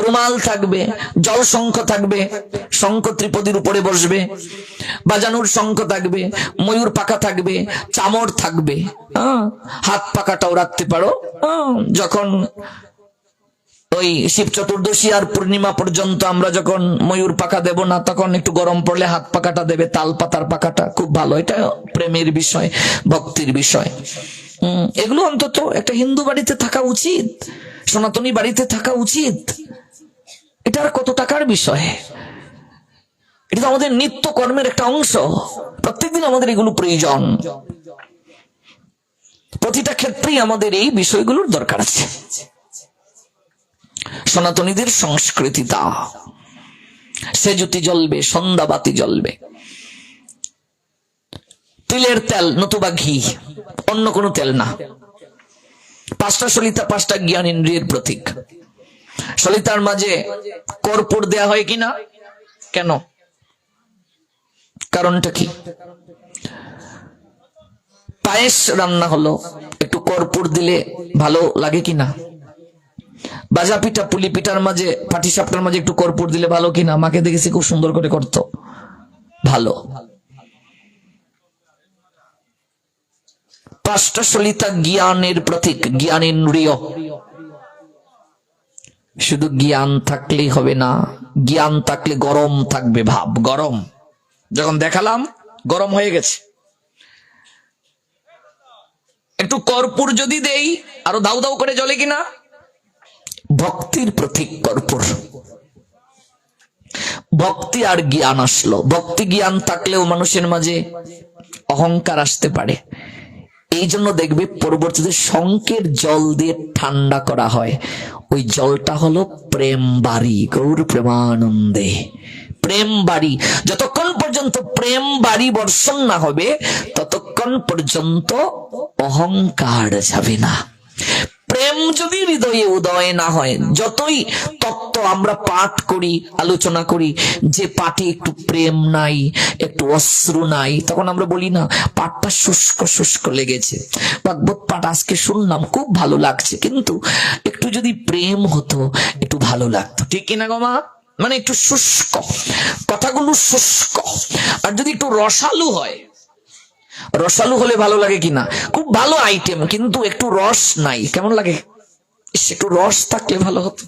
রুমাল থাকবে, জল শঙ্খ থাকবে, শঙ্খ ত্রিপদীর উপরে বসবে, বাজানোর শঙ্খ থাকবে, ময়ূর পাখা থাকবে, চামর থাকবে। হাত পাখাটাও রাখতে পারো। যখন ওই শিব চতুর্দশী আর পূর্ণিমা পর্যন্ত আমরা যখন ময়ূর পাখা দেব না, তখন একটু গরম পড়লে হাত পাখাটা দেবে, তাল পাতার পাখাটা, খুব ভালো। এটা প্রেমের বিষয়, ভক্তির বিষয়। এগুলো অন্তত একটা হিন্দু বাড়িতে থাকা উচিত, সনাতনী বাড়িতে থাকা উচিত। এটা আর কত টাকার বিষয়? এটা তো আমাদের নিত্য কর্মের একটা অংশ। প্রত্যেকদিন আমাদের এগুলো প্রয়োজন। প্রতিটা ক্ষেত্রেই আমাদের এই বিষয়গুলোর দরকার আছে। সনাতনীদের সংস্কৃতি তা। সেজুতি জ্বলবে, সন্ধ্যাবাতি জ্বলবে, তিলের তেল নতুবা ঘি, অন্য কোনো তেল না। 5টা সলিতা, 5টা জ্ঞান ইন্দ্রিয়ের প্রতীক। সলিতার মাঝে কর্পূর দেয়া হয় কিনা? কেন? কারণটা কি? পায়েস রান্না হলো, একটু কর্পূর দিলে ভালো লাগে কিনা? বাজা পিঠা, পুলি পিঠার মাঝে, পাটি সাপটার মাঝে একটু কর্পূর দিলে ভালো কিনা? মাকে দেখেছি খুব সুন্দর করে করতো, ভালো। 5টা সলিতা জ্ঞানের প্রতীক, জ্ঞানেন্দ্রিয়। শুধু জ্ঞান থাকলেই হবে না, জ্ঞান থাকলে গরম থাকবে ভাব। গরম যখন দেখালাম, গরম হয়ে গেছে। একটু কর্পূর যদি দেই, আরো দাউ দাউ করে জ্বলে কিনা? ভক্তির প্রতীক কর্পূর। ভক্তি আর জ্ঞান আসলো। ভক্তি জ্ঞান থাকলেও মানুষের মাঝে অহংকার আসতে পারে। এই জন্য দেখবে পরবর্তীতে শঙ্কের জল দিয়ে ঠান্ডা করা হয়। ওই জলটা হলো প্রেম বাড়ি। গৌর প্রেমানন্দে। প্রেম বাড়ি। যতক্ষণ পর্যন্ত প্রেম বাড়ি বর্ষণ না হবে, ততক্ষণ পর্যন্ত অহংকার যাবে না। প্রেম যদি হৃদয়ে উদয় না হয়, যতই তত্ত্ব আমরা পাঠ করি, আলোচনা করি, যে পাঠে একটু প্রেম নাই, একটু অশ্রু নাই, তখন আমরা বলি না পাঠটা শুষ্ক শুষ্ক লেগেছে। ভাগবত পাঠ আজকে শুনলাম, খুব ভালো লাগছে, কিন্তু একটু যদি প্রেম হতো একটু ভালো লাগতো। ঠিক কিনা গো মা? মানে একটু শুষ্ক, কথাগুলো শুষ্ক। আর যদি একটু রসালু হয়, রসালু হলে ভালো লাগে কিনা? খুব ভালো আইটেম, কিন্তু একটু রস নাই, কেমন লাগে? একটু রস থাকলে ভালো হতো।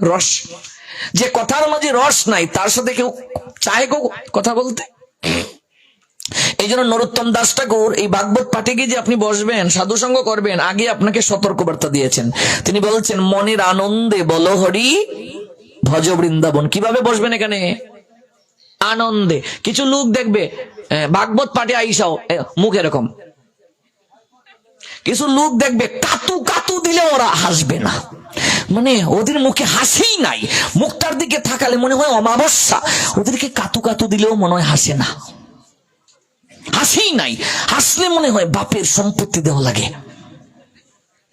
রস, যে কথার মাঝে রস নাই, তার সাথে কেউ চায় গো কথা বলতে? এই জন্য নরোত্তম দাস ঠাকুর এই ভাগবত পাঠে গিয়ে যে আপনি বসবেন, সাধুসঙ্গ করবেন, আগে আপনাকে সতর্কবার্তা দিয়েছেন। তিনি বলছেন, মনের আনন্দে বলো হরি ভজ বৃন্দাবন। কিভাবে বসবেন এখানে? আনন্দে। কিছু লোক দেখবে ভাগবত পাঠে আইসাও মুখ এরকম, কিছু লোক দেখবে কাতু কাতু দিলে ওরা হাসবে না, মানে ওদের মুখে হাসি নাই, মুখটার দিকে থাকালে মনে হয় অমাবস্যা, ওদেরকে কাতু কাতু দিলেও মনে হয় হাসে না, হাসি নাই, হাসলে মনে হয় বাপের সম্পত্তি দেওয়া লাগে।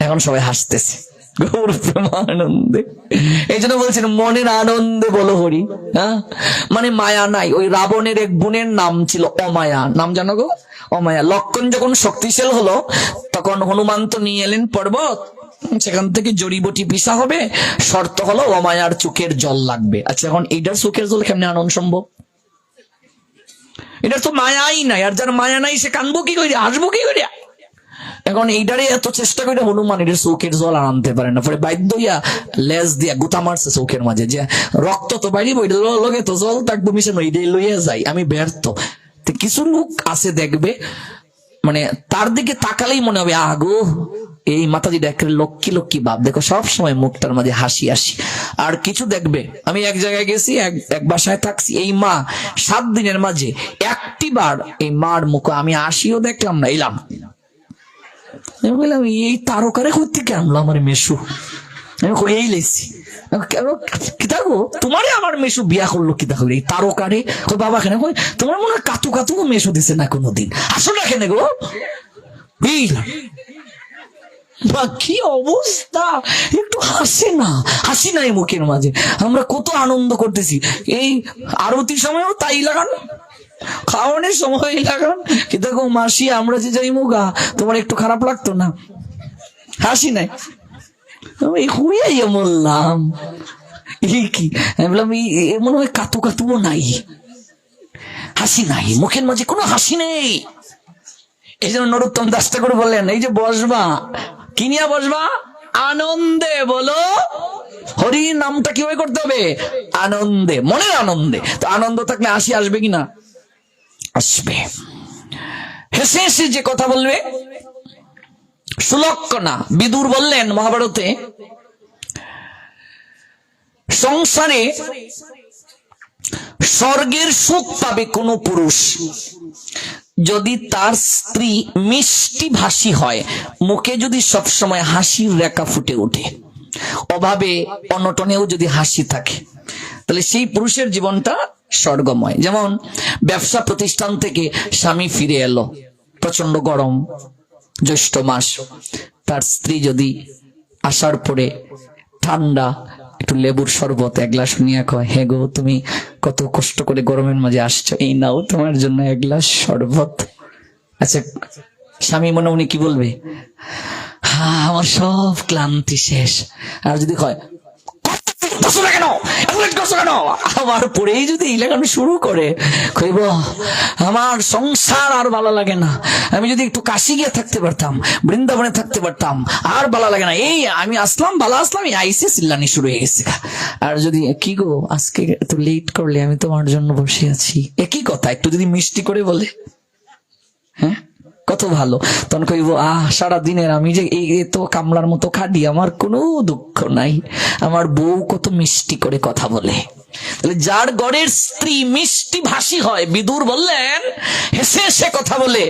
এখন সবাই হাসতেছে গৌর প্রেমানন্দে। এই জন্য বলছেন মনের আনন্দে বলো হরি। হ্যাঁ, মানে মায়া নাই। ওই রাবণের এক বোনের নাম ছিল অমায়া, নাম জানো গো? অমায়া। লক্ষণ যখন শক্তিশাল হলো তখন হনুমান তো নিয়ে এলেন পর্বত, সেখান থেকে জড়িবটি পিসা হবে, শর্ত হলো অমায়ার চোখের জল লাগবে। আচ্ছা, এখন এইটার চোখের জল কেমনে আনন্দ সম্ভব? এটার তো মায়াই নাই, আর যার মায়া নাই সে কানবো কি করিয়া, হাসবো কি করিয়া? এখন এইটারে এত চেষ্টা করে হনুমান এটার চোখের জল আনতে পারে না, পরে বাধ্য হইয়া লেজ দিয়া গুতা মারছে চোখের মাঝে, যে রক্ত তো বাইরিব, লগে তো জল থাকবো মিশানো, এইটাই লইয়া যাই, আমি ব্যর্থ। কিছু লোক আছে দেখবে, মানে তার দিকে তাকালেই মনে হবে আগো এই মাতাজিটা একটা লক্ষ্মী লক্ষ্মী বাপ, দেখো সব সময় মুখটার মাঝে হাসি হাসি। আর কিছু দেখবে, আমি এক জায়গায় গেছি, এক বাসায় থাকছি, এই মা 7 দিনের মাঝে একটি বার এই মার মুখে আমি আসিও দেখলাম না, এলাম বললাম এই তারকারে করতে কেমন আমার মেশু, আমি এই লেছি কি থাকবো তোমারে আমার মেশু বিয়া করলো কি দেখো এই তারকারে, বাবা কেন তোমার মনে হয় কাতু কাতু মেশু দিছে না কোনোদিন, আসো না কেন গো? কি অবস্থা, একটু হাসে না, হাসি নাই মুখের মাঝে। আমরা কত আনন্দ করতেছি, এই আরতির সময়ও তাই লাগান, খাওয়ানোর সময় লাগান, কি দেখো মাসি আমরা যে যাই মুগা তোমার একটু খারাপ লাগতো না, হাসি নাই, আমি হুইয়াইয়া বললাম এই কি, আমি বললাম মনে হয় কাতু কাতুও নাই, হাসি নাই, মুখের মাঝে কোনো হাসি নেই। এই জন্য নরোত্তম দাস ঠাকুর বললেন, এই যে বসবা, কি নিয়ে বসবা? আনন্দে বলো হরি। নামটা কিভাবে করতে হবে? আনন্দে, মনের আনন্দে। তো আনন্দ থাকলে হাসি আসবে কিনা? আসবে। হেসে হেসে যে কথা বলবে, সুলক্ষণা। বিদুর বললেন মহাভারতে, সংসারে স্বর্গের সুখ পাবে কোন পুরুষ যদি তার স্ত্রী মিষ্টি ভাষী হয়, মুখে যদি সবসময় হাসির রেখা ফুটে ওঠে, অভাবে অনটনেও যদি হাসি থাকে, তাহলে সেই পুরুষের জীবনটা স্বর্গময়। যেমন ব্যবসা প্রতিষ্ঠান থেকে স্বামী ফিরে এলো, প্রচন্ড গরম, জ্যৈষ্ঠ মাস, তার স্ত্রী যদি আসার পরে ঠান্ডা একটু লেবুর শরবত 1 গ্লাস নিয়ে কয়, হে গো তুমি কত কষ্ট করে গরমের মাঝে আসছো, এই নাও তোমার জন্য 1 গ্লাস শরবত। আচ্ছা, স্বামী মনে উনি কি বলবে? হ্যাঁ, আমার সব ক্লান্তি শেষ। আর যদি কয় কেন আমার পরেই যদি এই লাগানো শুরু করে, কইব আমার সংসার আর ভালো লাগে না, আমি যদি একটু কাশি গিয়ে থাকতে পারতাম, বৃন্দাবনে থাকতে পারতাম, আর ভালো লাগে না, এই আমি আসলাম ভালো আসলাম, এই আইসে চিল্লানি শুরু হয়ে গেছে। আর যদি কি গো আজকে একটু লেট করলে, আমি তোমার জন্য বসে আছি, একই কথা একটু যদি মিষ্টি করে বলে, হ্যাঁ কত ভালো। তখন কইব সারা দিনের আমি যে এই তো কামলার মতো খাটি, আমার কোনো দুঃখ নাই, আমার বউ কত মিষ্টি করে কথা বলে। তাহলে যার ঘরের স্ত্রী মিষ্টি ভাষী হয়, বিদুর বললেন হেসে হেসে কথা বলে।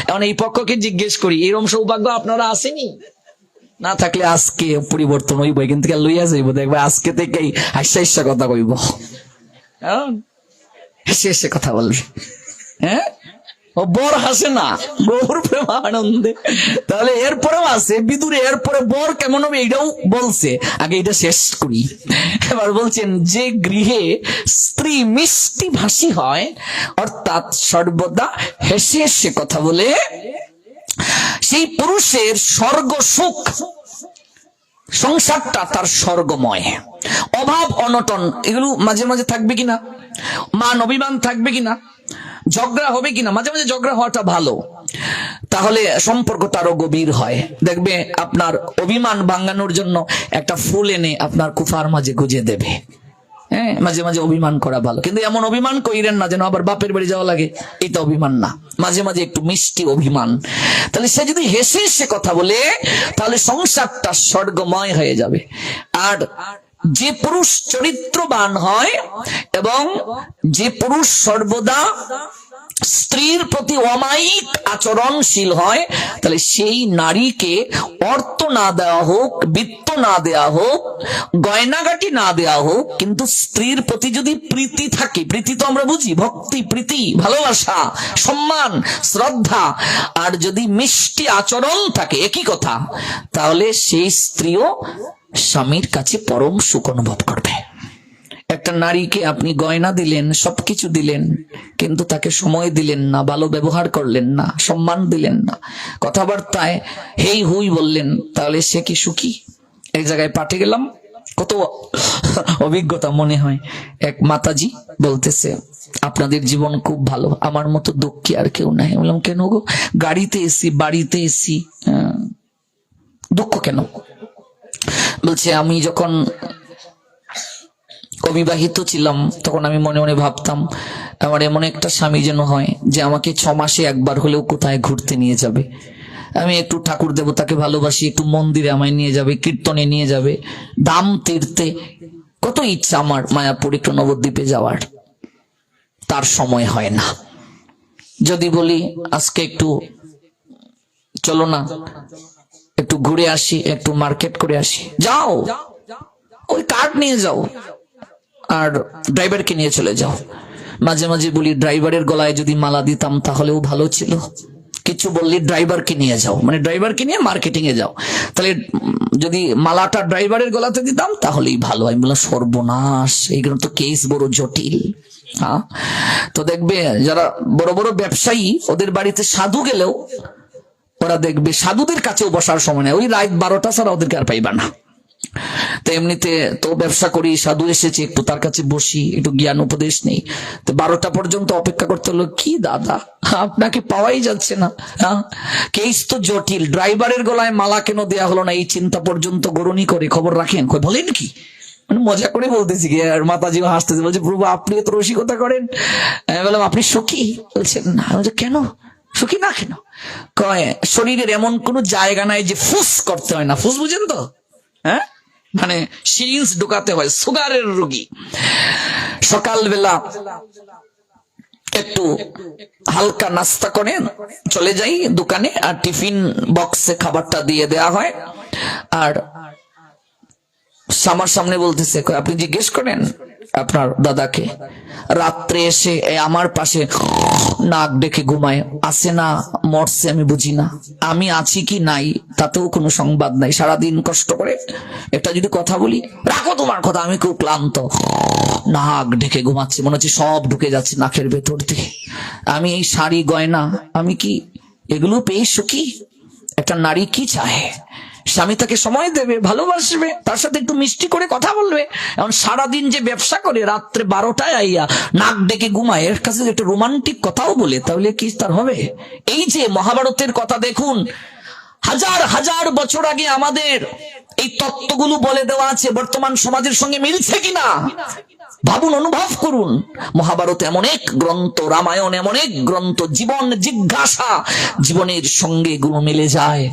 এখন এই পক্ষকে জিজ্ঞেস করি, এরকম সৌভাগ্য আপনারা আসেনি? না থাকলে আজকে পরিবর্তন হইব, এখান থেকে লইয়া যাইব, দেখবে আজকে থেকেই হাসা হাসা কথা কইব, হেসে হেসে কথা বলবে। হ্যাঁ, ও বর হাসে না, গৌর প্রেমানন্দে। তাহলে এরপরেও আছে বিদুরে, এরপরে বর কেমন হবে এটাও বলছে, আগে এটা শেষ করি। এবার বলছেন, যে গৃহে স্ত্রী মিষ্টি ভাষী হয়, অর্থাৎ সর্বদা হেসে হেসে কথা বলে, সেই পুরুষের স্বর্গ সুখ, সংসারটা তার স্বর্গময়। অভাব অনটন এগুলো মাঝে মাঝে থাকবে কিনা, মান অভিমান থাকবে কিনা, ঝগড়া হবে কিনা, মাঝে মাঝে ঝগড়া হওয়াটা ভালো, তাহলে সম্পর্কটা আরো গভীর হয়। দেখবে আপনার অভিমান ভাঙানোর জন্য একটা ফুল এনে আপনার কুফার মাঝে গুজে দেবে, হ্যাঁ, মাঝে মাঝে অভিমান করা ভালো, কিন্তু এমন অভিমান কইরেন না যেন আবার বাপের বাড়ি যাওয়া লাগে। এটা অভিমান না, মাঝে মাঝে একটু মিষ্টি অভিমান। তাহলে সে যদি হেসে হেসে কথা বলে তাহলে সংসারটা স্বর্গময় হয়ে যাবে। আর যে পুরুষ চরিত্রবান হয় এবং যে পুরুষ সর্বদা স্ত্রীর প্রতি অমায়িক আচরণশীল হয়, তাহলে সেই নারীকে অর্থ না দেওয়া হোক, বিত্ত না দেওয়া হোক, গয়নাগাটি না দেওয়া হোক, কিন্তু স্ত্রীর প্রতি যদি প্রীতি থাকে, প্রীতি তো আমরা বুঝি ভক্তি, প্রীতি, ভালোবাসা, সম্মান, শ্রদ্ধা, আর যদি মিষ্টি আচরণ থাকে, একই কথা, তাহলে সেই স্ত্রীও স্বামীর কাছে পরম সুখ অনুভব করবে। একটা নারীকে আপনি গয়না দিলেন, সবকিছু দিলেন, কিন্তু তাকে সময় দিলেন না, ভালো ব্যবহার করলেন না, সম্মান দিলেন না, কথাবার্তায় হেই হুই বললেন, তাহলে সে কি সুখী? এক জায়গায় পাঠে গেলাম, কত অভিজ্ঞতা মনে হয়। এক মাতাজি বলতেছে, আপনাদের জীবন খুব ভালো, আমার মতো দুঃখী আর কেউ নাই। বললাম, কেন গো? গাড়িতে এসি, বাড়িতে এসি, দুঃখ কেন? বলছে, আমি যখন অবিবাহিত ছিলাম তখন আমি মনে মনে ভাবতাম আমার এমন একটা স্বামী যেন হয় যে আমাকে 6 মাসে একবার হলেও কোথায় ঘুরতে নিয়ে যাবে, আমি একটু ঠাকুর দেবতাকে ভালোবাসি, একটু মন্দিরে আমায় নিয়ে যাবে, কীর্তনে নিয়ে যাবে, দাম তীর্থে, কত ইচ্ছা আমার মায়াপুর একটু নবদ্বীপে যাওয়ার, তার সময় হয় না। যদি বলি আজকে একটু চলো না, একটু ঘুরে আসি, একটু মার্কেট করে আসি, যাও, ওই কার্ড নিয়ে যাও আর ড্রাইভারকে নিয়ে চলে যাও। মাঝে মাঝে বলি, ড্রাইভারের গলায় যদি মালা দিতাম তাহলেও ভালো ছিল। কিছু বললি ড্রাইভারকে নিয়ে যাও, মানে ড্রাইভারকে নিয়ে মার্কেটিং এ যাও, তাহলে যদি মালাটা ড্রাইভারের গলাতে দিতাম তাহলেই ভালো। আমি বললাম, সর্বনাশ, এইগুলো তো কেস বড় জটিল। হ্যাঁ, তো দেখবে যারা বড় বড় ব্যবসায়ী, ওদের বাড়িতে সাধু গেলেও ওরা দেখবে সাধুদের কাছেও বসার সময় নেই, ওই রাত 12টা ছাড়া ওদেরকে আর পাইবা না। তো এমনিতে তো ব্যবসা করি, সাধু এসেছে, একটু তার কাছে বসি, একটু জ্ঞান উপদেশ নেই, তো 12টা পর্যন্ত অপেক্ষা করতে হলো। কি দাদা, আপনাকে পাওয়াই যাচ্ছে না, কেস তো জটিল, ড্রাইভারের গলায় মালা কেন দেয়া হলো না এই চিন্তা পর্যন্ত গরুনি করে খবর রাখেন। বলেন কি? মানে মজা করে বলতেছি কি, আর মাতাজি হাসতেছে, বলছে, প্রভু আপনি তো রসিকতা করেন। আমি বললাম, আপনি সুখী? বলছেন না। কেন সুখী না? কেন? কয়, শরীরের এমন কোন জায়গা নাই যে ফুস করতে হয় না। ফুস বুঝেন তো? হ্যাঁ, মানে সিরিঞ্জ ঢোকাতে হয়, সুগারের রোগী। সকালবেলা একটু হালকা নাস্তা করে চলে যাই দোকানে, আর টিফিন বক্সে খাবারটা দিয়ে দেয়া হয়। আর আমার সামনে বলতেছে, আপনি জিজ্ঞেস করেন আপনার দাদাকে, রাত্রে এসে আমার পাশে নাক ডেকে ঘুমায়, আসে না মরছে আমি বুঝি না, আমি আছি কি নাই তাতেও কোনো সংবাদ নাই, সারাদিন কষ্ট করে এটা যদি কথা বলি, রাখো তোমার কথা, আমি খুব ক্লান্ত, নাক ঢেকে ঘুমাচ্ছি, মনে হচ্ছে সব ঢুকে যাচ্ছে নাকের ভেতর দিয়ে। আমি এই শাড়ি গয়না, আমি কি এগুলো পেয়ে সুখী? একটা নারী কি চায়? স্বামী তাকে সময় দেবে, ভালোবাসবে, তার সাথে একটু মিষ্টি করে কথা বলবে। এখন সারাদিন যে ব্যবসা করে রাত্রে 12টায় আইয়া নাক ডেকে ঘুমায়, এর কাছে একটু রোমান্টিক কথাও বলে, তাহলে কি তার হবে? এই যে মহাভারতের কথা দেখুন, হাজার হাজার বছর আগে আমাদের এই তত্ত্বগুলো বলে দেওয়া আছে, বর্তমান সমাজের সঙ্গে মিলছে কিনা ভাবুন, অনুভব করুন। মহাভারত এমন এক গ্রন্থ, রামায়ণ এমন এক গ্রন্থ, জীবন জিজ্ঞাসা, জীবনের সঙ্গে এগুলো মিলে যায়।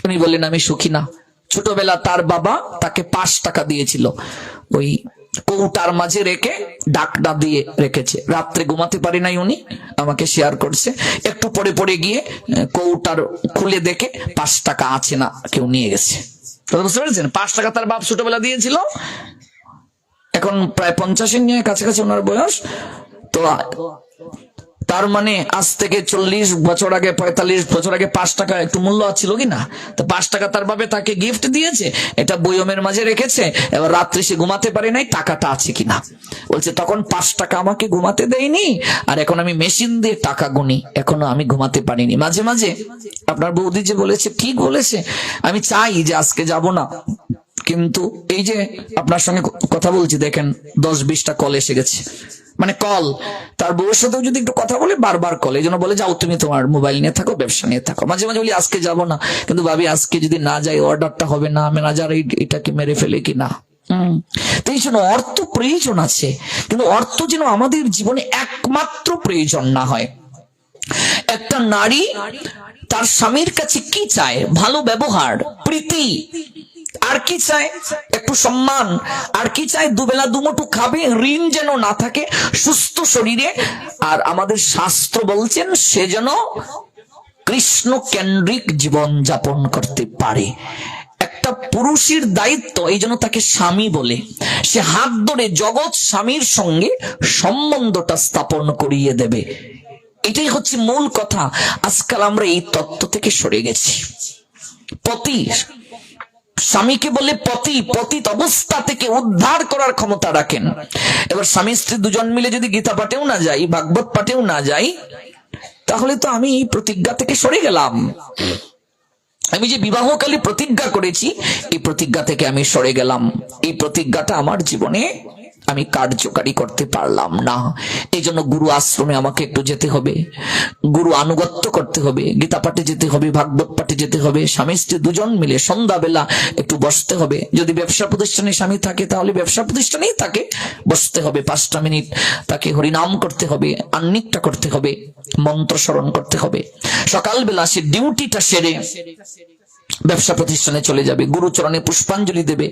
উনি বললেন, আমি সুখী না। ছোটবেলা তার বাবা তাকে 5 টাকা দিয়েছিল, ওই কৌটার মাঝে রেখে ডাকনা দিয়ে রেখেছে, রাত্রে ঘুমাতে পারি নাই, উনি আমাকে শেয়ার করছে। একটু পরে পরে গিয়ে কৌটার খুলে দেখে 5 টাকা আছে না, কেউ নিয়ে গেছে। বুঝতে পেরেছেন? 5 টাকা তার বাপ ছোটবেলা দিয়েছিল, এখন প্রায় 50-এর নিয়ে কাছাকাছি ওনার বয়স। তো তার মানে আজ থেকে 40 বছর আগে, 45 বছর আগে 5 টাকা একটু মূল্য ছিল কিনা? তো 5 টাকা তার বাবা তাকে গিফট দিয়েছে, এটা বয়মের মাঝে রেখেছে, এবার রাত্রে সে ঘুমাতে পারে নাই, টাকাটা আছে কিনা। বলছে, তখন 5 টাকা আমাকে ঘুমাতে দেয়নি, আর এখন আমি মেশিন দিয়ে টাকা গুনি, এখনো আমি ঘুমাতে পারিনি। মাঝে মাঝে আপনার বৌদি যে বলেছে, ঠিক বলেছে, আমি চাই যে আজকে যাব না, কিন্তু এই যে আপনার সঙ্গে কথা বলছি, দেখেন 10-20টা কল এসে গেছে, মানে কল, তার বউয়ের সাথেও যদি একটু কথা বলে বারবার কল, এই জন্য বলে, যাও তুমি তোমার মোবাইল নিয়ে থাকো, ব্যবসা নিয়ে থাকো। মাঝে মাঝে বলি আজকে যাব না, কিন্তু ভাবি আজকে যদি না যাই অর্ডারটা হবে না, ম্যানেজার এটাকে মেরে ফেলে কি না। তো এই জন্য অর্থ প্রয়োজন আছে, কিন্তু অর্থ যেন আমাদের জীবনে একমাত্র প্রয়োজন না হয়। একটা নারী তার স্বামীর কাছে কি চায়? ভালো ব্যবহার, প্রীতি। আর কি চায়? একটু সম্মান। আর কি চায়? দুবেলা দুমুঠো খাবে, ঋণ যেন না থাকে, সুস্থ শরীরে। আর আমাদের শাস্ত্র বলছেন সে যেন কৃষ্ণ কেন্দ্রিক জীবন যাপন করতে পারে। একটা পুরুষের দায়িত্ব, এই জন্য তাকে স্বামী বলে, সে হাত ধরে জগৎ স্বামীর সঙ্গে সম্বন্ধটা স্থাপন করিয়ে দেবে। এটাই হচ্ছে মূল কথা। আজকাল আমরা এই তত্ত্ব থেকে সরে গেছি। পতি স্বামীকে বলে পতি, পতিত অবস্থা থেকে উদ্ধার করার ক্ষমতা রাখেন। এবার স্বামী স্ত্রী দুজন মিলে যদি গীতা পাঠেও না যাই, ভাগবত পাঠেও না যাই, তাহলে তো আমি এই প্রতিজ্ঞা থেকে সরে গেলাম। আমি যে বিবাহকালে প্রতিজ্ঞা করেছি, এই প্রতিজ্ঞা থেকে আমি সরে গেলাম। এই প্রতিজ্ঞাটা আমার জীবনে আমি কার্যকারী করতে পারলাম না। এই জন্য গুরু আশ্রমে আমাকে একটু যেতে হবে, গুরু আনুগত্য করতে হবে, গীতা পাঠে যেতে হবে, ভাগবত পাঠে যেতে হবে, স্বামী স্ত্রী দুজন মিলে সন্ধ্যাবেলা একটু বসতে হবে। যদি ব্যবসা প্রতিষ্ঠানে স্বামী থাকে তাহলে ব্যবসা প্রতিষ্ঠানেই তাকে বসতে হবে, 5টা মিনিট তাকে হরিনাম করতে হবে, আহ্নিকটা করতে হবে, মন্ত্র স্মরণ করতে হবে। সকালবেলা সে ডিউটিটা সেরে ব্যবসা প্রতিষ্ঠানে চলে যাবে, গুরু চরণে পুষ্পাঞ্জলি দেবে,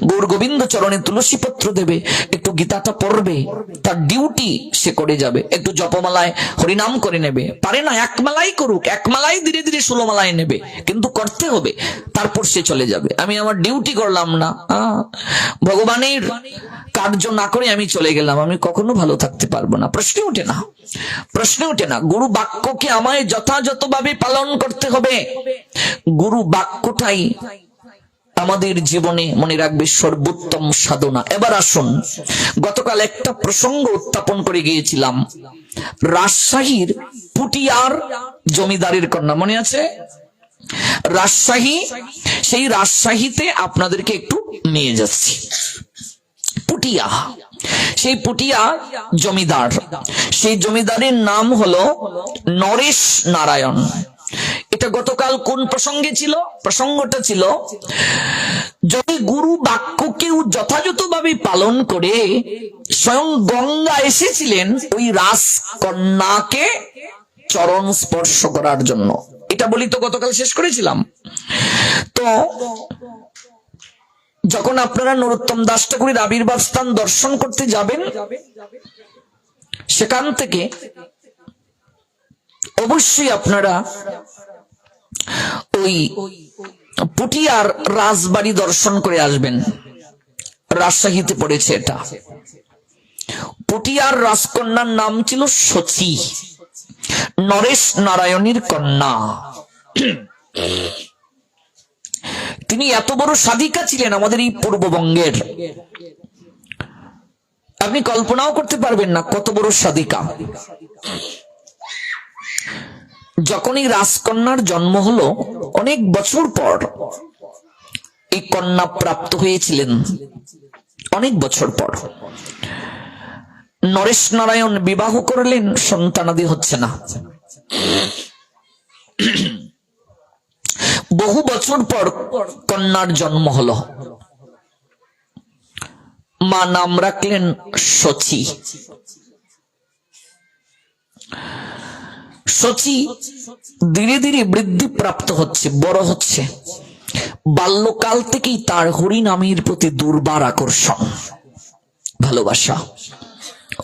গৌর গোবিন্দ চরণে তুলসী পত্র দেবে, একটু গীতাটা পড়বে, তার ডিউটি সে করে যাবে। একটু জপমালায় হরিনাম করে নেবে, পারে না 1 মালাই করুক, 1 মালাই ধীরে ধীরে 16 মালায় নেবে, কিন্তু করতে হবে। তারপর সে চলে যাবে। আমি আমার ডিউটি করলাম না, ভগবানের কার্য না করে আমি চলে গেলাম, আমি কখনো ভালো থাকতে পারবো না। প্রশ্ন ওঠে না, প্রশ্ন ওঠে না। গুরু বাক্যকে আমায় যথাযথভাবে পালন করতে হবে। গুরু বাক্যটাই আমাদের জীবনে, মনে রাখবে, সর্বোত্তম সাধনা। এবার আসুন, গতকাল একটা প্রসঙ্গ উত্থাপন করে গিয়েছিলাম, রাজশাহীর পুটিয়ার জমিদারের কন্যা, মনে আছে? রাজশাহী, সেই রাজশাহীতে আপনাদেরকে একটু নিয়ে যাচ্ছি। পুটিয়া, সেই পুটিয়া জমিদার, সেই জমিদারের নাম হলো নরেশ নারায়ণ। এটা গতকাল কোন প্রসঙ্গে ছিল? প্রসঙ্গটা ছিল, যদি গুরু বাক্য কেউ যথাযথভাবে পালন করে, স্বয়ং গঙ্গা এসেছিলেন ওই রাজকন্যাকে চরণ স্পর্শ করার জন্য। এটা বলি তো গতকাল শেষ করেছিলাম। তো যখন আপনারা নরোত্তম দাস ঠাকুরের আবির্ভাব স্থান দর্শন করতে যাবেন, সেখান থেকে অবশ্যই আপনারা ওই পুটিয়ার রাজবাড়ি দর্শন করে আসবেন। রাজশাহীতে পড়েছে এটা। পুটিয়ার রাজকন্যার নাম ছিল শচী, নরেশ নারায়ণীর কন্যা। তিনি এত বড় সাধিকা ছিলেন আমাদের এই পূর্ববঙ্গের, আপনি কল্পনাও করতে পারবেন না কত বড় সাধিকা। যখন এই রাজকন্যার জন্ম হলো, অনেক বছর পর এই কন্যা প্রাপ্ত হয়েছিলেন, অনেক বছর পর। নরেশ নারায়ণ বিবাহ করলেন, সন্তানাদি হচ্ছে না। বহু বছর পর কন্যার জন্ম হলো, মা নাম রাখলেন শচী। শচী ধীরে ধীরে বৃদ্ধি প্রাপ্ত হচ্ছে, বড় হচ্ছে। বাল্যকাল থেকেই তার হরিনামের প্রতি দুর্বার আকর্ষণ, ভালোবাসা,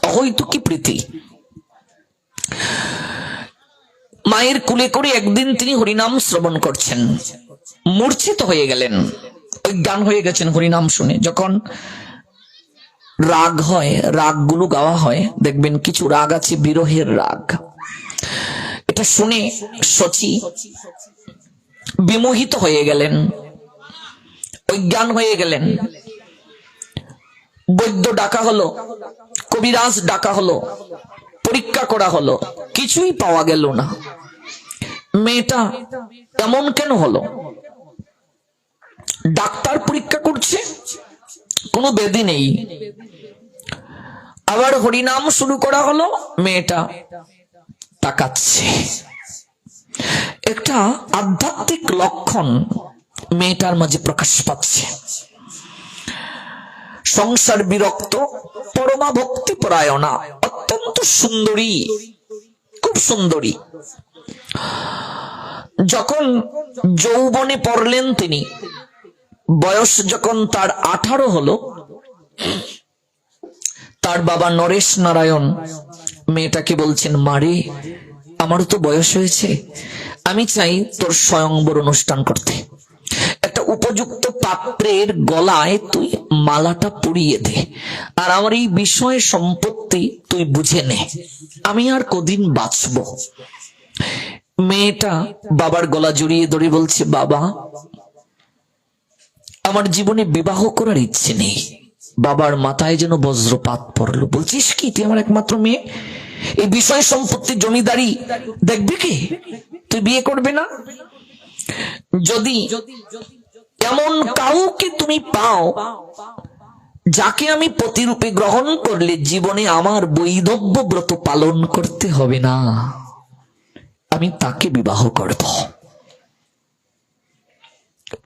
অহৈতুকী প্রীতি। মায়ের কুলে করে একদিন তিনি হরিনাম শ্রবণ করছেন, মূর্ছিত হয়ে গেলেন, অজ্ঞান হয়ে গেছেন হরিনাম শুনে। যখন রাগ হয়, রাগগুলো গাওয়া হয়, দেখবেন কিছু রাগ আছে বিরহের রাগ। এটা শুনে শচী বিমোহিত হয়ে গেলেন, অজ্ঞান হয়ে গেলেন। বৈদ্য ডাকা হলো, কবিরাজ ডাকা হলো, পরীক্ষা করা হলো, কিছুই পাওয়া গেল না। মেয়েটা এমন কেন হলো? ডাক্তার পরীক্ষা করছে, কোনো ব্যাধি নেই। আবার হরিনাম শুরু করা হলো, মেয়েটা তাকাচ্ছে। একটা আধ্যাত্মিক লক্ষণ মেয়েটার মাঝে প্রকাশ পাচ্ছে। সংসার বিরক্ত, পরমা ভক্তি পরায়ণা, অত্যন্ত সুন্দরী, খুব সুন্দরী। যখন যৌবনে পড়লেন তিনি, বয়স যখন তার 18 হলো, তার বাবা নরেশ নারায়ণ মেয়েটাকে বলছেন, মারে আমারও তো বয়স হয়েছে, আমি চাই তোর স্বয়ংবর অনুষ্ঠান করতে। একটা উপযুক্ত পাত্রের গলায় তুই মালাটা পরিয়ে দে, আর আমার এই বিষয় সম্পত্তি তুই বুঝে নে, আমি আর কদিন বাঁচবো। মেয়েটা বাবার গলা জড়িয়ে ধরে বলছে, বাবা আমার জীবনে বিবাহ করার ইচ্ছে নেই। বাবার মাথায় যেন বজ্রপাত পড়লো। বলছিস কি, তুই আমার একমাত্র মেয়ে, এই বিষয় সম্পত্তি জমিদারি দেখবি কি, তুই বিয়ে করবে না? যদি এমন কাউকে তুমি পাও যাকে আমি পতিরূপে গ্রহণ করলে জীবনে আমার বৈধব্য ব্রত পালন করতে হবে না, আমি তাকে বিবাহ করব।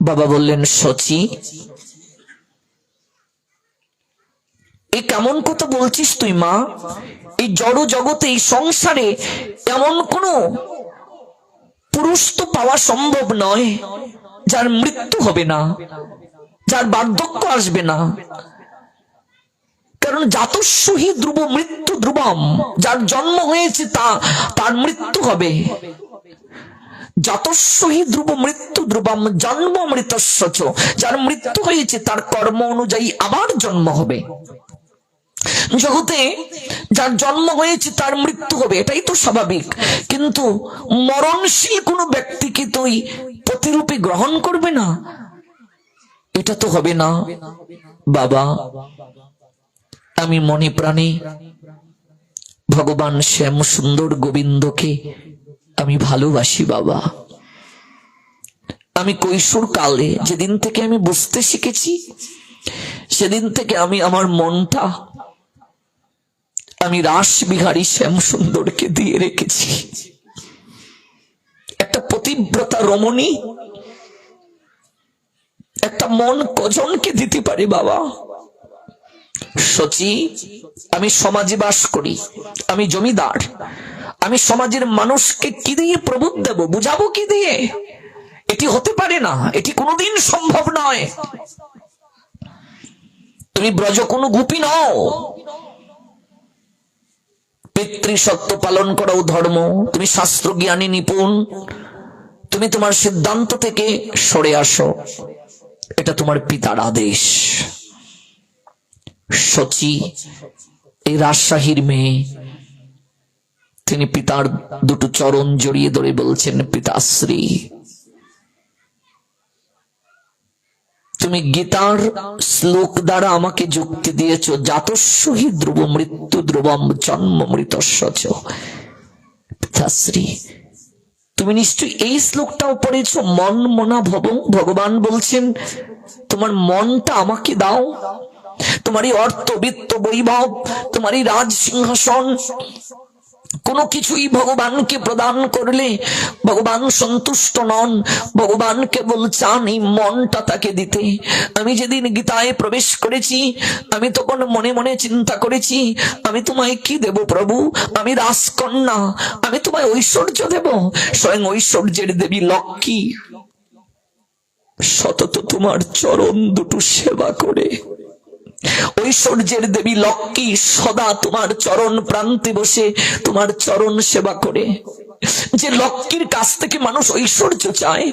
বাবা বললেন, সচি এ কেমন কথা বলছিস তুই মা? এই জড় জগতে, এই সংসারে এমন কোন পুরুষ তো পাওয়া সম্ভব নয় যার মৃত্যু হবে না, যার বার্ধক্য আসবে না। কারণ জাতস্যহি ধ্রুব মৃত্যু ধ্রুবম, যার জন্ম হয়েছে তার মৃত্যু হবে। জাতস্যহি ধ্রুব মৃত্যু ধ্রুবম জন্ম মৃতস্য চ, যার মৃত্যু হয়েছে তার কর্ম অনুযায়ী আবার জন্ম হবে। জগতে যার জন্ম হয়েছে তার মৃত্যু হবে, এটাই তো স্বাভাবিক। কিন্তু মরণশীল কোন ব্যক্তিকে তুই প্রতিরূপে গ্রহণ করবে না, এটা তো হবে না। বাবা আমি মনে প্রাণে ভগবান শ্যাম সুন্দর গোবিন্দকে আমি ভালোবাসি বাবা। আমি কৈশোর কালে যেদিন থেকে আমি বুঝতে শিখেছি, সেদিন থেকে আমি আমার মনটা আমি রাসবিহারী শ্যাম সুন্দরকে দিয়ে রেখেছি। একটা পতিব্রতা রমণী, একটা মন কজনকে দিতে পারে বাবা? সচি আমি সমাজে বাস করি, আমি জমিদার, আমি সমাজের মানুষকে কি দিয়ে প্রবোধ দেব, বুঝাবো কি দিয়ে? এটি হতে পারে না, এটি কোনোদিন সম্ভব নয়। তুমি ব্রজ কোনো গোপী নও, পিতৃসত্য পালন করাও ধর্ম। তুমি শাস্ত্র জ্ঞানী নিপুণ, তুমি তোমার সিদ্ধান্ত থেকে সরে আসো, এটা তোমার পিতার আদেশ। সচি এই রাজশাহীর মেয়ে, তিনি পিতার দুটো চরণ জড়িয়ে ধরে বলছেন, পিতাশ্রী তুমি গীতার শ্লোক দ্বারা আমাকে যুক্তি দিয়েছ, জাতস্যহি ধ্রুব মৃত্যু ধ্রুবম জন্ম মৃতস্য চ। পিতাশ্রী তুমি নিশ্চয়ই এই শ্লোকটাও পড়েছ, মন মনা ভবং। ভগবান বলছেন তোমার মনটা আমাকে দাও, তোমার এই অর্থ বিত্ত বৈভব, তোমার এই রাজ সিংহাসন, কোনো কিছুই ভগবানকে প্রদান করলে ভগবান সন্তুষ্ট নন। ভগবান কেবল চান এই মনটা তাকে দিতে। আমি যেদিন গীতায় প্রবেশ করেছি, আমি তখন মনে মনে চিন্তা করেছি, আমি তোমায় কি দেব প্রভু? আমি রাজকন্যা, আমি তোমায় ঐশ্বর্য দেব। স্বয়ং ঐশ্বর্যের দেবী লক্ষ্মী সতত তোমার চরণ দুটো সেবা করে, ঐশ্বর্যের দেবী লক্ষ্মী সদা তোমার চরণ প্রান্তে বসে তোমার চরণ সেবা করে। যে লক্ষ্মীর কাছ থেকে মানুষ ঐশ্বর্য চায়,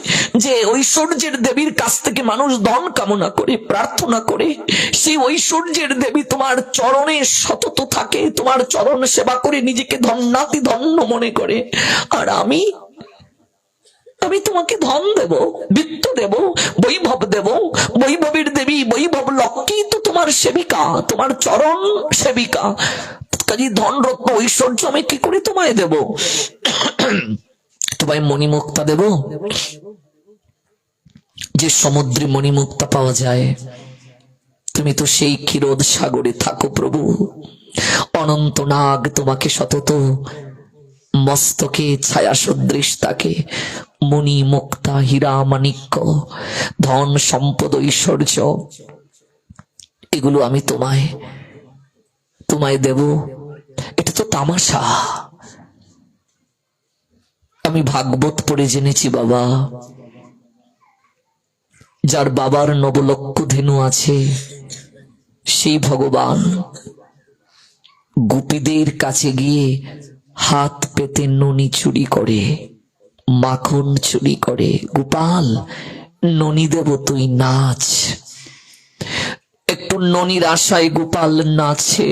যে ঐশ্বর্যের দেবীর কাছ থেকে মানুষ ধন কামনা করে, প্রার্থনা করে, সেই ঐশ্বর্যের দেবী তোমার চরণে সতত থাকে, তোমার চরণ সেবা করে নিজেকে ধন্যাতি ধন্য মনে করে। আর আমি তোমাকে ধন দেব, বিত্ত দেব, বৈভব দেব। বৈভবের দেবী বৈভব লক্ষ্মী তো তোমার সেবিকা, তোমার চরণ সেবিকা। কাজে ধন রত্ন ঐশ্বর্য আমি কি করে তোমায় দেব? তোমায় মণিমুক্তা দেব, যে সমুদ্রে মণিমুক্তা পাওয়া যায়। তুমি তো সেই ক্ষীরোদ সাগরে থাকো প্রভু। অনন্ত নাগ তোমাকে সতত মস্তকে ছায়া সদৃশ তাকে, মণি মুক্তা হীরা মাণিক্য ধন সম্পদ ঐশ্বর্য এগুলো আমি তোমায় তোমায় দেব? এটা তো তামাশা। আমি ভাগবত পড়ে জেনেছি বাবা, যার বাবার 9 লক্ষ ধেনু আছে, সেই ভগবান গোপীদের কাছে গিয়ে হাত পেতে ননি চুরি করে, মাখন চুরি করে। গোপাল, ননি দেব, তুই নাচ। একটু ননির আশায় গোপাল নাচে।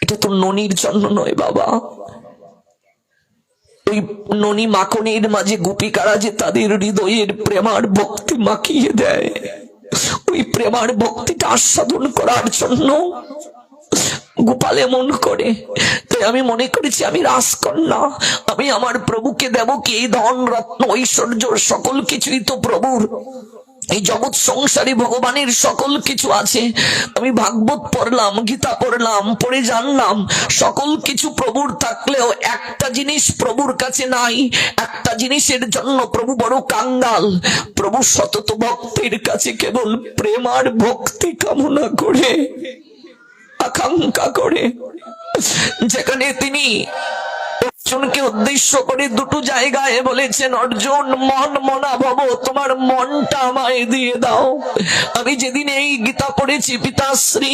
এটা তো ননির জন্য নয় বাবা। ওই ননি মাখনের মাঝে গোপিকারা যে তাদের হৃদয়ের প্রেমার ভক্তি মাখিয়ে দেয়, ওই প্রেমার ভক্তিটা আস্বাদন করার জন্য গোপাল এমন করে। তাই আমি মনে করেছি আমি রাজকন্যা, আমি আমার প্রভুকে দেব কি এই ধন রত্ন ঐশ্বর্য সকল কিছুই তো প্রভুর। এই জগৎ সংসারে ভগবানের সকল কিছু আছে। আমি ভাগবত পড়লাম, গীতা পড়লাম, পড়ে জানলাম সকল কিছু প্রভুর থাকলেও একটা জিনিস প্রভুর কাছে নাই। একটা জিনিসের জন্য প্রভু বড় কাঙ্গাল। প্রভু সতত ভক্তের কাছে কেবল প্রেম আর ভক্তি কামনা করে, আকাঙ্ক্ষা করে। যেখানে তিনি অর্জুনকে উদ্দেশ্য করে দুটো জায়গায় বলেছেন, অর্জুন মন মনা ভব, তোমার মনটা আমায় দিয়ে দাও। আমি যেদিন এই গীতা পড়েছি পিতাশ্রী,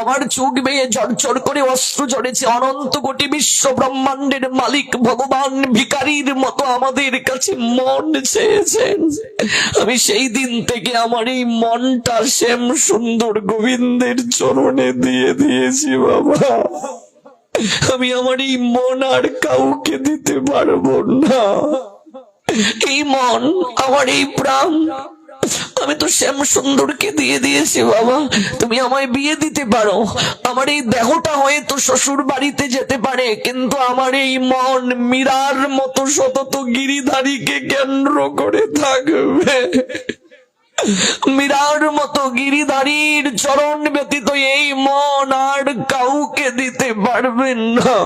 আমার চোখ বেয়ে ঝরঝর করে অশ্রু ঝরেছে। অনন্ত কোটি বিশ্ব ব্রহ্মাণ্ডের মালিক ভগবান ভিখারির মতো আমাদের কাছে মন চেয়েছেন। আমি সেই দিন থেকে আমার এই মনটা শ্যাম সুন্দর গোবিন্দের চরণে দিয়ে দিয়েছি বাবা। আমি আমার এই মন আর কাউকে দিতে পারবো না। এই মন, আমার এই প্রাণ আমি তো শ্যাম সুন্দরকে দিয়ে দিয়েছি বাবা। তুমি আমায় বিয়ে দিতে পারো, আমার এই দেহটা হয়তো শ্বশুর বাড়িতে যেতে পারে, কিন্তু আমার এই মন মীরার মতো সতত গিরিধারীকে কেন্দ্র করে থাকবে। মীরার মতো গিরিধারীর চরণ ব্যতীত এই মন আর কাউকে দিতে পারবেন না।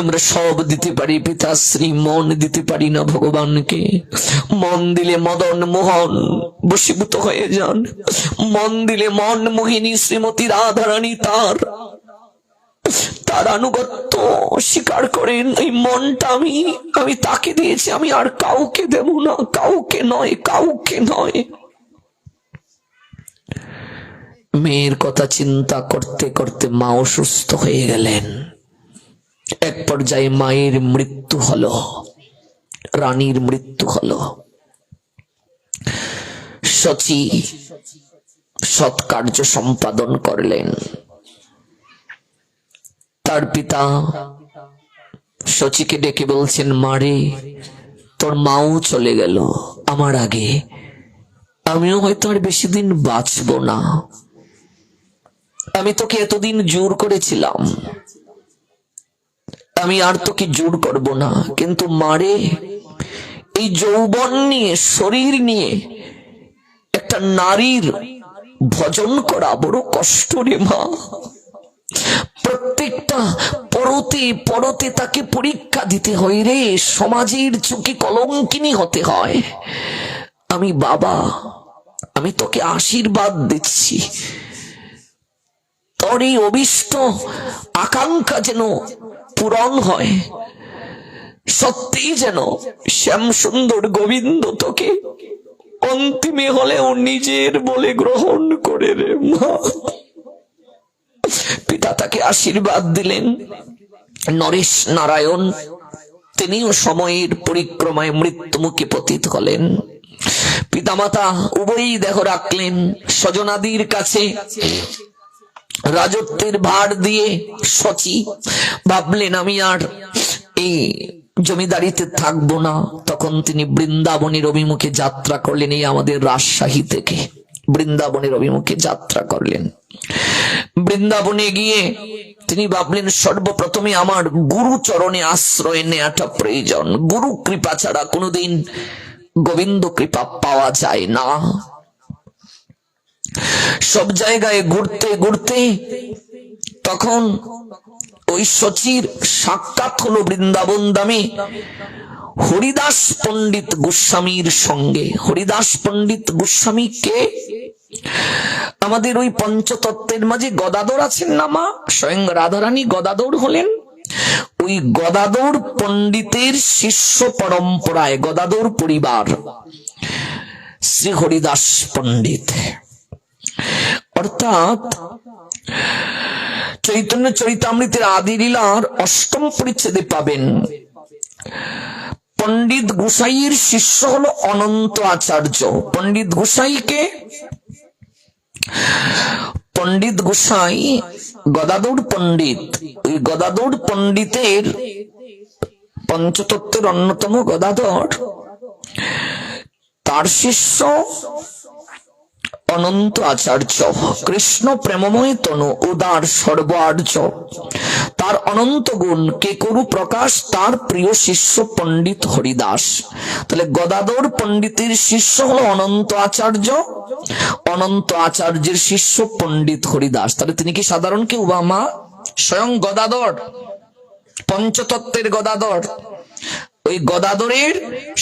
আমরা সব দিতে পারি পিতাশ্রী, মন দিতে পারি না ভগবানকে। মন দিলে মদন মোহন বশীভূত হয়ে যান। মন দিলে মন মোহিনী শ্রীমতী রাধারানী তার আনুগত্য স্বীকার করেন। এই মনটা আমি তাকে দিয়েছি, আমি আর কাউকে দেব না, কাউকে নয়, কাউকে নয়। মেয়ের কথা চিন্তা করতে করতে মা অসুস্থ হয়ে গেলেন। এক পর্যায়ে মায়ের মৃত্যু হলো, রানীর মৃত্যু হলো। শচী সৎকার্য সম্পাদন করলেন। তার পিতা শচীকে ডেকে বলছেন, মারে, তোর মাও চলে গেল আমার আগে, আমিও হয়তো আর বেশি দিন বাঁচবো না। আমি তোকে এতদিন জোর করেছিলাম, আমি আর তোকে জোর করব না, কিন্তু মারে, এই যৌবন নিয়ে, শরীর নিয়ে একটা নারীর ভজন করা বড় কষ্ট রে মা। প্রত্যেকটা পরতে পরতে তাকে পরীক্ষা দিতে হয় রে, সমাজের চোখে কলঙ্কিনী হতে হয়। আমি বাবা, আমি তোকে আশীর্বাদ দিচ্ছি, তোর এই অভিষ্ট আকাঙ্ক্ষা যেন পূরণ হয়। সত্যিই যেন শ্যাম সুন্দর গোবিন্দ তোকে অন্তিমে হলেও নিজের বলে গ্রহণ করে রে মা। পিতা তাকে আশীর্বাদ দিলেন। নরেশ নারায়ণ তিনিও সময়ের পরিক্রমায় মৃত্যুমুখে পতিত হলেন। পিতামাতা উভয়ই দেহ রাখলেন স্বজনাদির কাছে। রাজত্বের ভার দিয়ে শচী ভাবলেন, আমি আর এই জমিদারিতে থাকবো না। তখন তিনি বৃন্দাবনের অভিমুখে যাত্রা করলেন। এই আমাদের রাজশাহী থেকে বৃন্দাবনের অভিমুখে যাত্রা করলেন। বৃন্দাবনে গিয়ে তিনি ভাবলেন, সর্বপ্রথমে আমার গুরু চরণে আশ্রয় নেওয়াটা প্রয়োজন। গুরু কৃপা ছাড়া কোনোদিন গোবিন্দ কৃপা পাওয়া যায় না। সব জায়গায় ঘুরতে ঘুরতে তখন ওই শচীর সাক্ষাৎ হলো বৃন্দাবন ধামে। হরিদাস পণ্ডিত গোস্বামীর সঙ্গে। হরিদাস পণ্ডিত গোস্বামী কে? আমাদের ওই পঞ্চতত্ত্বের মাঝে গদাধর আছেন না মা, স্বয়ং রাধারানী গদাধর হলেন। ওই গদাধর পণ্ডিতের শিষ্য পরম্পরায় গদাধর পরিবার শ্রী হরিদাস পণ্ডিত। অর্থাৎ চৈতন্য চরিতামৃতের আদি লীলার অষ্টম পরিচ্ছেদে পাবেন পণ্ডিত গোসাইয়ের শিষ্য হলো অনন্ত আচার্য। পণ্ডিত গোসাইকে, পণ্ডিত গোসাই গদাধর পণ্ডিত, ওই গদাধর পণ্ডিতের পঞ্চতত্ত্বের অন্যতম গদাধর, তার শিষ্য অনন্ত আচার্য। কৃষ্ণ প্রেমময় তনু উদার সর্বার্য, তার অনন্ত গুণ কে করু প্রকাশ, তার প্রিয় শিষ্য পণ্ডিত হরিদাস। তাহলে গদাধর পণ্ডিতের শিষ্য হলো অনন্ত আচার্য, অনন্ত আচার্যের শিষ্য পণ্ডিত হরিদাস। তাহলে তিনি কি সাধারণ কেউ বা মা? স্বয়ং গদাধর, পঞ্চতত্ত্বের গদাধর। ওই গদাধরের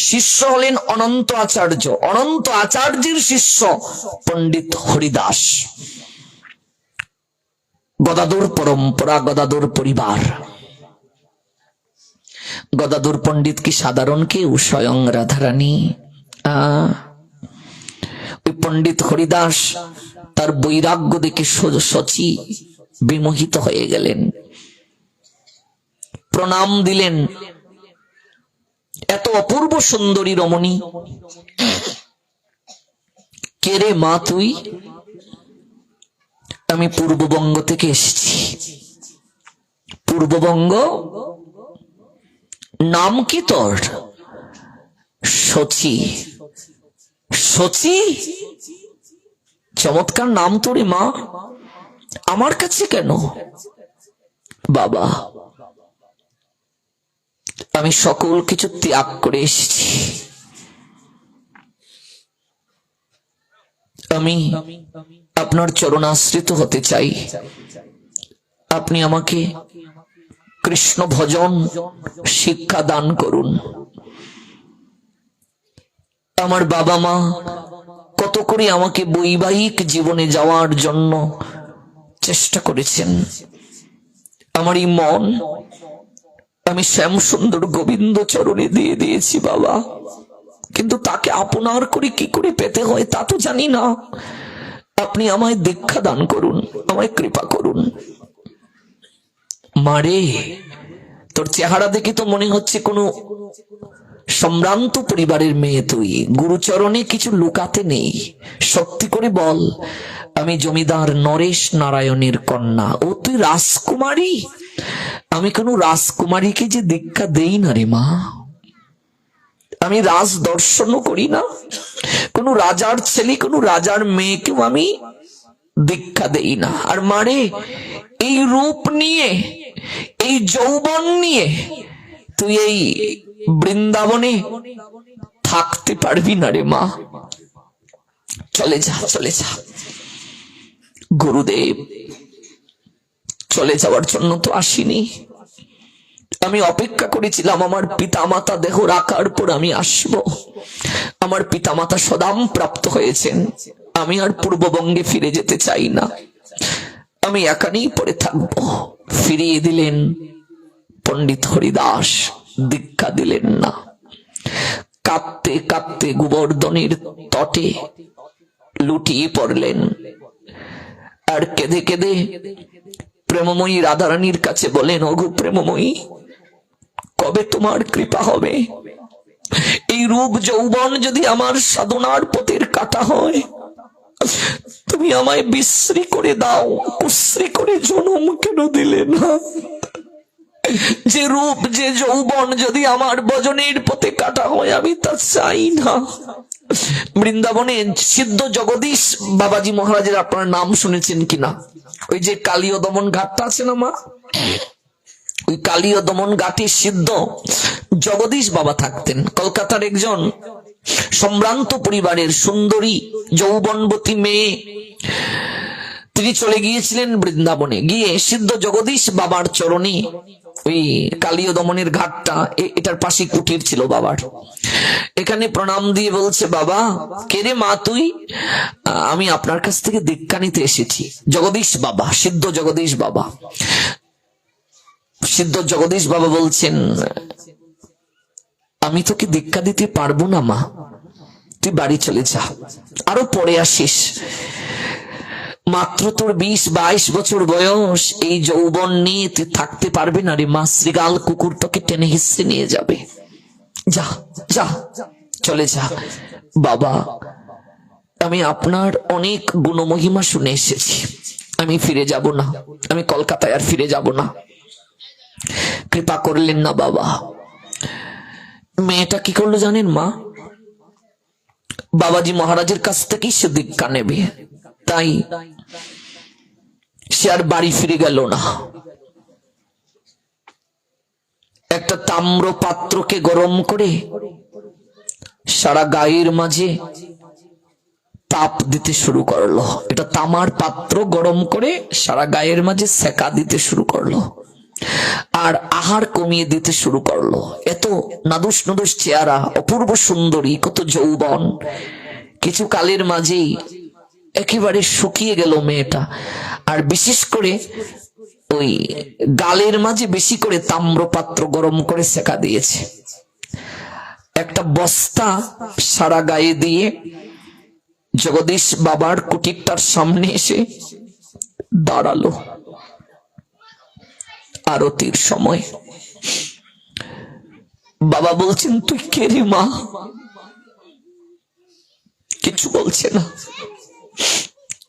শিষ্য হলেন অনন্ত আচার্য, অনন্ত আচার্যের শিষ্য পণ্ডিত হরিদাস। গদাধর পরম্পরা, গদাধর পরিবার। গদাধর পণ্ডিত কি সাধারণ কেউ? স্বয়ং রাধারানী। ওই পণ্ডিত হরিদাস তার বৈরাগ্য দেখে শচী বিমোহিত হয়ে গেলেন, প্রণাম দিলেন। এত অপূর্ব সুন্দরী রমণী, কে রে মা তুই? আমি পূর্ববঙ্গ থেকে এসেছি। পূর্ববঙ্গ? নাম কি তোর? শচী। শচী? চমৎকার নাম তোরে মা, আমার কাছে কেন? বাবা, আমি সকল কিছু ত্যাগ করে এসেছি। আমি আপনার চরণাশ্রিত হতে চাই। আপনি আমাকে কৃষ্ণ ভজন শিক্ষা দান করুন। আমার বাবা মা কত করে আমাকে বৈবাহিক জীবনে যাওয়ার জন্য চেষ্টা করেছেন। আমার এই মন আমি শ্যাম সুন্দর গোবিন্দ চরণে দিয়ে দিয়েছি বাবা, কিন্তু তাকে আপনার করে কি করে পেতে হয় তা তো জানি না। আপনি আমায় দীক্ষা দান করুন, আমায় কৃপা করুন। মারে, তোর চেহারা দেখে তো মনে হচ্ছে কোনো সম্ভ্রান্ত পরিবারের মেয়ে তুই। গুরুচরণে কিছু লুকাতে নেই, সত্যি করে বল আমি জমিদার নরেশ নারায়ণের কন্যা। ও তুই রাজকুমারী? আমি কোনো রাজকুমারীকে যে দীক্ষা দেই না রে মা। আমি রাজ দর্শনও করি না, কোন রাজার ছেলে কোন রাজার মেয়েকেও আমি দীক্ষা দেই না। আর মারে, এই রূপ নিয়ে, এই যৌবন নিয়ে তুই এই বৃন্দাবনে থাকতে পারবি না রে মা। চলে যা, চলে যা। গুরুদেব চলে যাওয়ার জন্য তো আসিনি, আমি অপেক্ষা করেছিলাম আমার পিতামাতা দেহ রাখার পর আমি আসব। আমার পিতামাতা সদাম প্রাপ্ত হয়েছেন, আমি আর পূর্ববঙ্গে ফিরে যেতে চাই না, আমি এখানেই পড়ে থাকবো। ফিরিয়ে দিলেন পণ্ডিত হরিদাস, দীক্ষা দিলেন না। কাঁদতে কাঁদতে গোবর্ধনের তটে লুটিয়ে পড়লেন, আর কেঁদে কেঁদে প্রেমময়ী রাধারানীর কাছে বলেন, ওগো প্রেমময়ী, কবে তোমার কৃপা হবে? এই রূপ যৌবন যদি আমার সাধনার পথের কাটা হয়, তুমি আমায় বিশ্রী করে দাও, কুশ্রী করে জনম কেন দিলে না? যে রূপ যে যৌবন যদি আমার ভজনের পথে কাটা হয়, আমি তা চাই না। বৃন্দাবনে সিদ্ধ জগদীশ বাবাজি মহারাজের আপনার নাম শুনেছেন কিনা? ওই যে কালীয় দমন ঘাটটা আছে না মা, ওই কালীয় দমন ঘাটে সিদ্ধ জগদীশ বাবা থাকতেন। কলকাতার একজন সম্ভ্রান্ত পরিবারের সুন্দরী যৌবনবতী মেয়ে, তিনি চলে গিয়েছিলেন বৃন্দাবনে। গিয়ে সিদ্ধ জগদীশ বাবার চরণে ওই কালীয় দমনের ঘাটটা, এটার পাশে কুটির ছিল বাবার। এখানে প্রণাম দিয়ে বলছে, বাবা কে রে মা তুই? আমি আপনার কাছ থেকে দীক্ষা নিতে এসেছি। জগদীশ বাবা, সিদ্ধ জগদীশ বাবা। সিদ্ধ জগদীশ বাবা বলছেন, আমি তোকে দীক্ষা দিতে পারবো না মা, তুই বাড়ি চলে যা, আরো পরে আসিস। মাত্র তোর 20-22 বছর বয়স, এই যৌবন নিয়ে তুই থাকতে পারবি না রে মা, শ্রীগাল কুকুর তোকে টেনে হিসে নিয়ে যাবে, যা যা চলে যা। বাবা আমি আপনার অনেক গুণমহিমা শুনে এসেছি, আমি ফিরে যাব না, আমি কলকাতায় আর ফিরে যাব না। কৃপা করলেন না বাবা। মেয়েটা কি করলো জানেন মা? বাবাজি মহারাজের কাছ থেকেই সে দীক্ষা নেবে, তাই সে আর বাড়ি ফিরে গেল না। একটা তাম্র পাত্রকে গরম করে সারা গায়ের মাঝে তাপ দিতে শুরু করলো। এটা তামার পাত্র গরম করে সারা গায়ের মাঝে সেকা দিতে শুরু করলো, আর আহার কমিয়ে দিতে শুরু করলো। এত নাদুস নাদুস চেহারা, অপূর্ব সুন্দরী, কত যৌবন, কিছু কালের মাঝেই একেবারে শুকিয়ে গেল মেয়েটা। আর বিশেষ করে ওই গালের মাঝে বেশি করে তাম্র পাত্র গরম করে সেকা দিয়েছে। একটা বস্তা সারা গায়ে দিয়ে জগদীশ বাবার কুটিরটার সামনে এসে দাঁড়ালো। আরতির সময় বাবা বলছেন, তুই কে রে মা? কিছু বলছে না,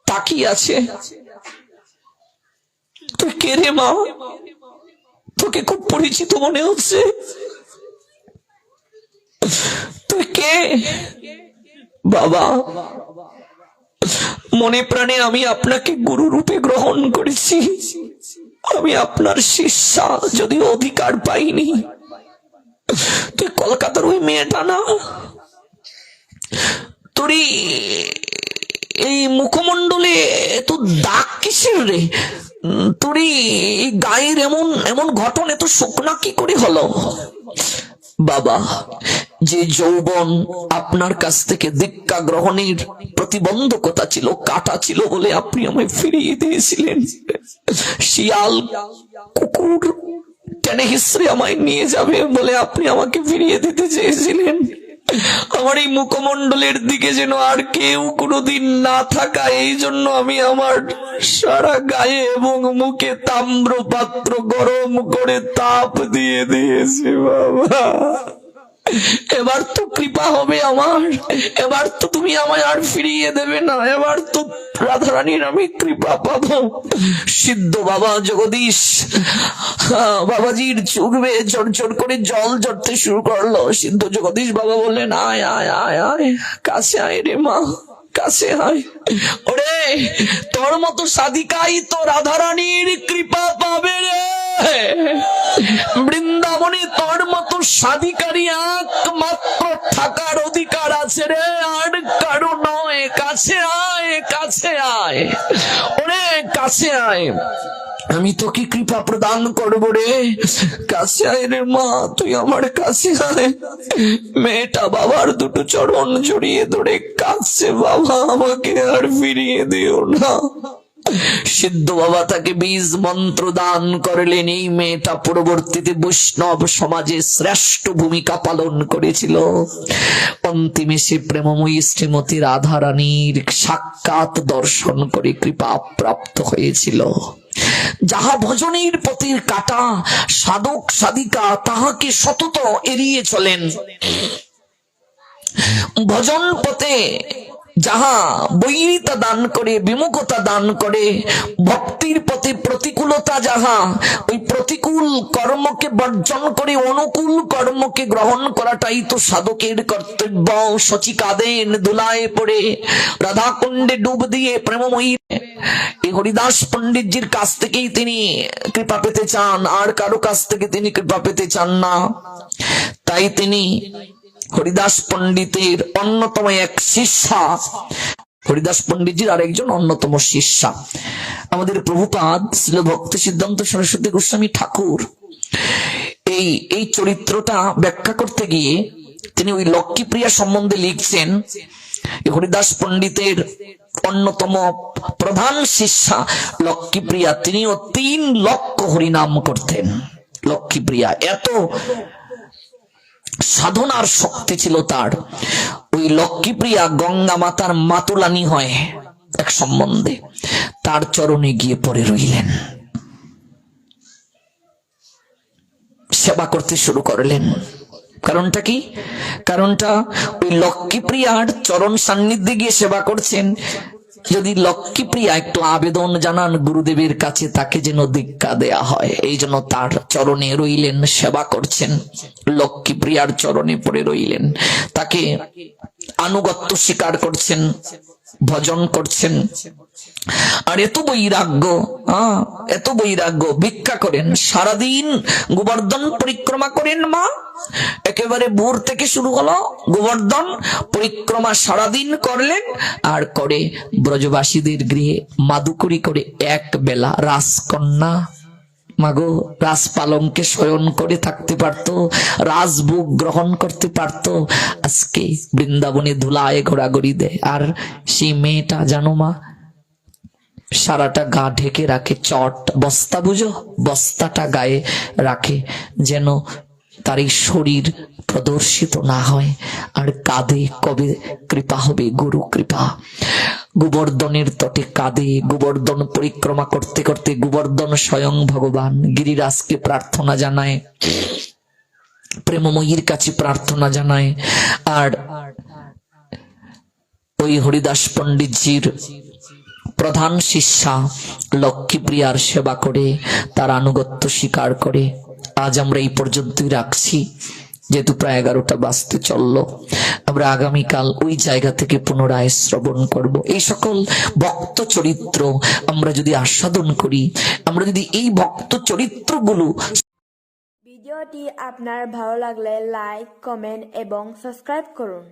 তাকিয়ে আছে। তুই কে রে মা? তোকে খুব পরিচিত মনে হচ্ছে, তুই কে? বাবা মনে প্রাণে আমি আপনাকে গুরু রূপে গ্রহণ করেছি, আমি আপনার শিষ্যা, যদিও অধিকার পাইনি। তুই কলকাতার ওই মেয়েটা না? তোর এই মুখমণ্ডলে এত দাগ কিসের রে? তোর এই গায়ের এমন এমন ঘটন এত শুকনা কি করে হলো? বাবা যে যৌবন আপনার কাছ থেকে দীক্ষা গ্রহণের প্রতিবন্ধকতা ছিল, কাটা ছিল বলে আপনি আমায় ফিরিয়ে দিয়েছিলেন, শিয়াল কুকুর টেনে হিসড়ে আমায় নিয়ে যাবে বলে আপনি আমাকে ফিরিয়ে দিতে চেয়েছিলেন। আমার এই মুখমণ্ডলের দিকে যেন আর কেউ কোনোদিন না থাকা, এই জন্য আমি আমার সারা গায়ে এবং মুখে তাম্র পাত্র গরম করে তাপ দিয়ে দিয়েছি। বাবা এবার তো কৃপা হবে আমার, এবার তো তুমি আমায় আর ফিরিয়ে দেবে না, এবার তো রাধারানীর আমি কৃপা পাবো। সিদ্ধ বাবা জগদীশ বাবাজির চোখ বেয়ে ঝরঝর করে জল ঝরতে শুরু করলো। সিদ্ধ জগদীশ বাবা বললেন, আয় আয় আয় আয়, কাছে আয় রে মা, কাছে আয়। ওরে তোর মতো সাধিকাই তো রাধারানীর কৃপা পাবে রে। বৃন্দাবনে তোর মতো সাধিকারী একমাত্র থাকার অধিকার আছে রে, আর কারো নয়। কাছে আয়, কাছে আয়, ওরে কাছে আয়, আমি তোকে কৃপা প্রদান করবো রে। কাছে আয় রে মা, তুই আমার কাছে আয়। মেয়েটা বাবার দুটো চরণ জড়িয়ে ধরে কাঁদছে, বাবা আমাকে আর ফিরিয়ে দিও না। সিদ্ধ বাবা তাকে বীজ মন্ত্র দান করলেন। এই মেয়েটা পরবর্তীতে বৈষ্ণব সমাজে শ্রেষ্ঠ ভূমিকা পালন করেছিল। অন্তিমে সে প্রেমময়ী শ্রীমতী রাধারানীর সাক্ষাৎ দর্শন করে কৃপা প্রাপ্ত হয়েছিল। যাহা ভজনের পথের কাটা, সাধক সাধিকা তাহাকে সতত এড়িয়ে চলেন। ভজন পথে যাহা বৈরিতা দান করে, বিমুখতা দান করে, ভক্তির পথে প্রতিকূলতা যাহা, ওই প্রতিকূল কর্মকে বর্জন করে অনুকূল কর্মকে গ্রহণ করাটাই তো সাধকের কর্তব্য। শচী কাঁদেন ধুলায় পড়ে, রাধাকুণ্ডে ডুব দিয়ে প্রেমময়ী। এই হরিদাস পণ্ডিতজির কাছ থেকেই তিনি কৃপা পেতে চান, আর কারো কাছ থেকে তিনি কৃপা পেতে চান না। তাই তিনি হরিদাস পণ্ডিতের অন্যতম এক শিষ্যা, হরিদাস পণ্ডিতজির আরেকজন অন্যতম শিষ্যা আমাদের প্রভুপাদ শ্রীল ভক্তি সিদ্ধান্ত সরস্বতী গোস্বামী ঠাকুর এই চরিত্রটা ব্যাখ্যা করতে গিয়ে তিনি ওই লক্ষ্মীপ্রিয়া সম্বন্ধে লিখছেন, হরিদাস পণ্ডিতের অন্যতম প্রধান শিষ্যা লক্ষ্মীপ্রিয়া, তিনিও 3 লক্ষ হরিনাম করতেন। লক্ষ্মীপ্রিয়া এত সাধনার শক্তি ছিল তার। ওই লক্ষ্মীপ্রিয়া গঙ্গা মাতার মাতুলানি হয় এক সম্বন্ধে, তার চরণে গিয়ে পড়ে রইলেন, সেবা করতে শুরু করলেন। কারণটা কি? কারণটা ওই লক্ষ্মীপ্রিয়ার চরণ সান্নিধ্যে গিয়ে সেবা করছেন। যদি লক্ষ্মীপ্রিয়া একটু আবেদন জানান গুরুদেবের কাছে, তাকে যেন দীক্ষা দেয়া হয়, এই জন্য তার চরণে রইলেন, সেবা করছেন, লক্ষ্মীপ্রিয়ার চরণে পড়ে রইলেন, তাকে আনুগত্য স্বীকার করছেন, ভজন করছেন। আর এত বৈরাগ্য ভিক্ষা করেন, সারাদিন গোবর্ধন পরিক্রমা করেন মা। একেবারে ভোর থেকে শুরু হলো গোবর্ধন পরিক্রমা, সারাদিন করলেন। আর করে ব্রজবাসীদের গৃহে মাদুকুরি করে এক বেলা রাসকন্যা, মাগো রাজ পালঙ্কে শয়ন করে থাকতে পারতো, রাজভোগ গ্রহণ করতে পারতো। আজকে বৃন্দাবনে ধুলায় ঘোরাঘুরি দেয়। আর সেই মেয়েটা জানো মা, সারাটা গা ঢেকে রাখে, চট বস্তা, বুঝো, বস্তাটা গায়ে রাখে যেন তার এই শরীর প্রদর্শিত না হয়। আর কাঁদে, কবে কৃপা হবে, গুরু কৃপা। গোবর্ধনের তটে কাঁদে, গোবর্ধন পরিক্রমা করতে করতে গোবর্ধন স্বয়ং ভগবান গিরিরাজকে প্রার্থনা জানায়, প্রেমময়ীর কাছে প্রার্থনা জানায়। আর ওই হরিদাস পণ্ডিতজির প্রধান শিষ্যা লক্ষ্মীপ্রিয়ার সেবা করে, তার আনুগত্য স্বীকার করে। আজ আমরা এই পর্যন্তই রাখছি, যেহেতু প্রায় 11টা বাজতে চললো। আমরা আগামীকাল ওই জায়গা থেকে পুনরায় শ্রবণ করব। এই সকল ভক্ত চরিত্র আমরা যদি আস্বাদন করি, আমরা যদি এই ভক্ত চরিত্রগুলো। ভিডিওটি আপনার ভালো লাগলে লাইক, কমেন্ট এবং সাবস্ক্রাইব করুন।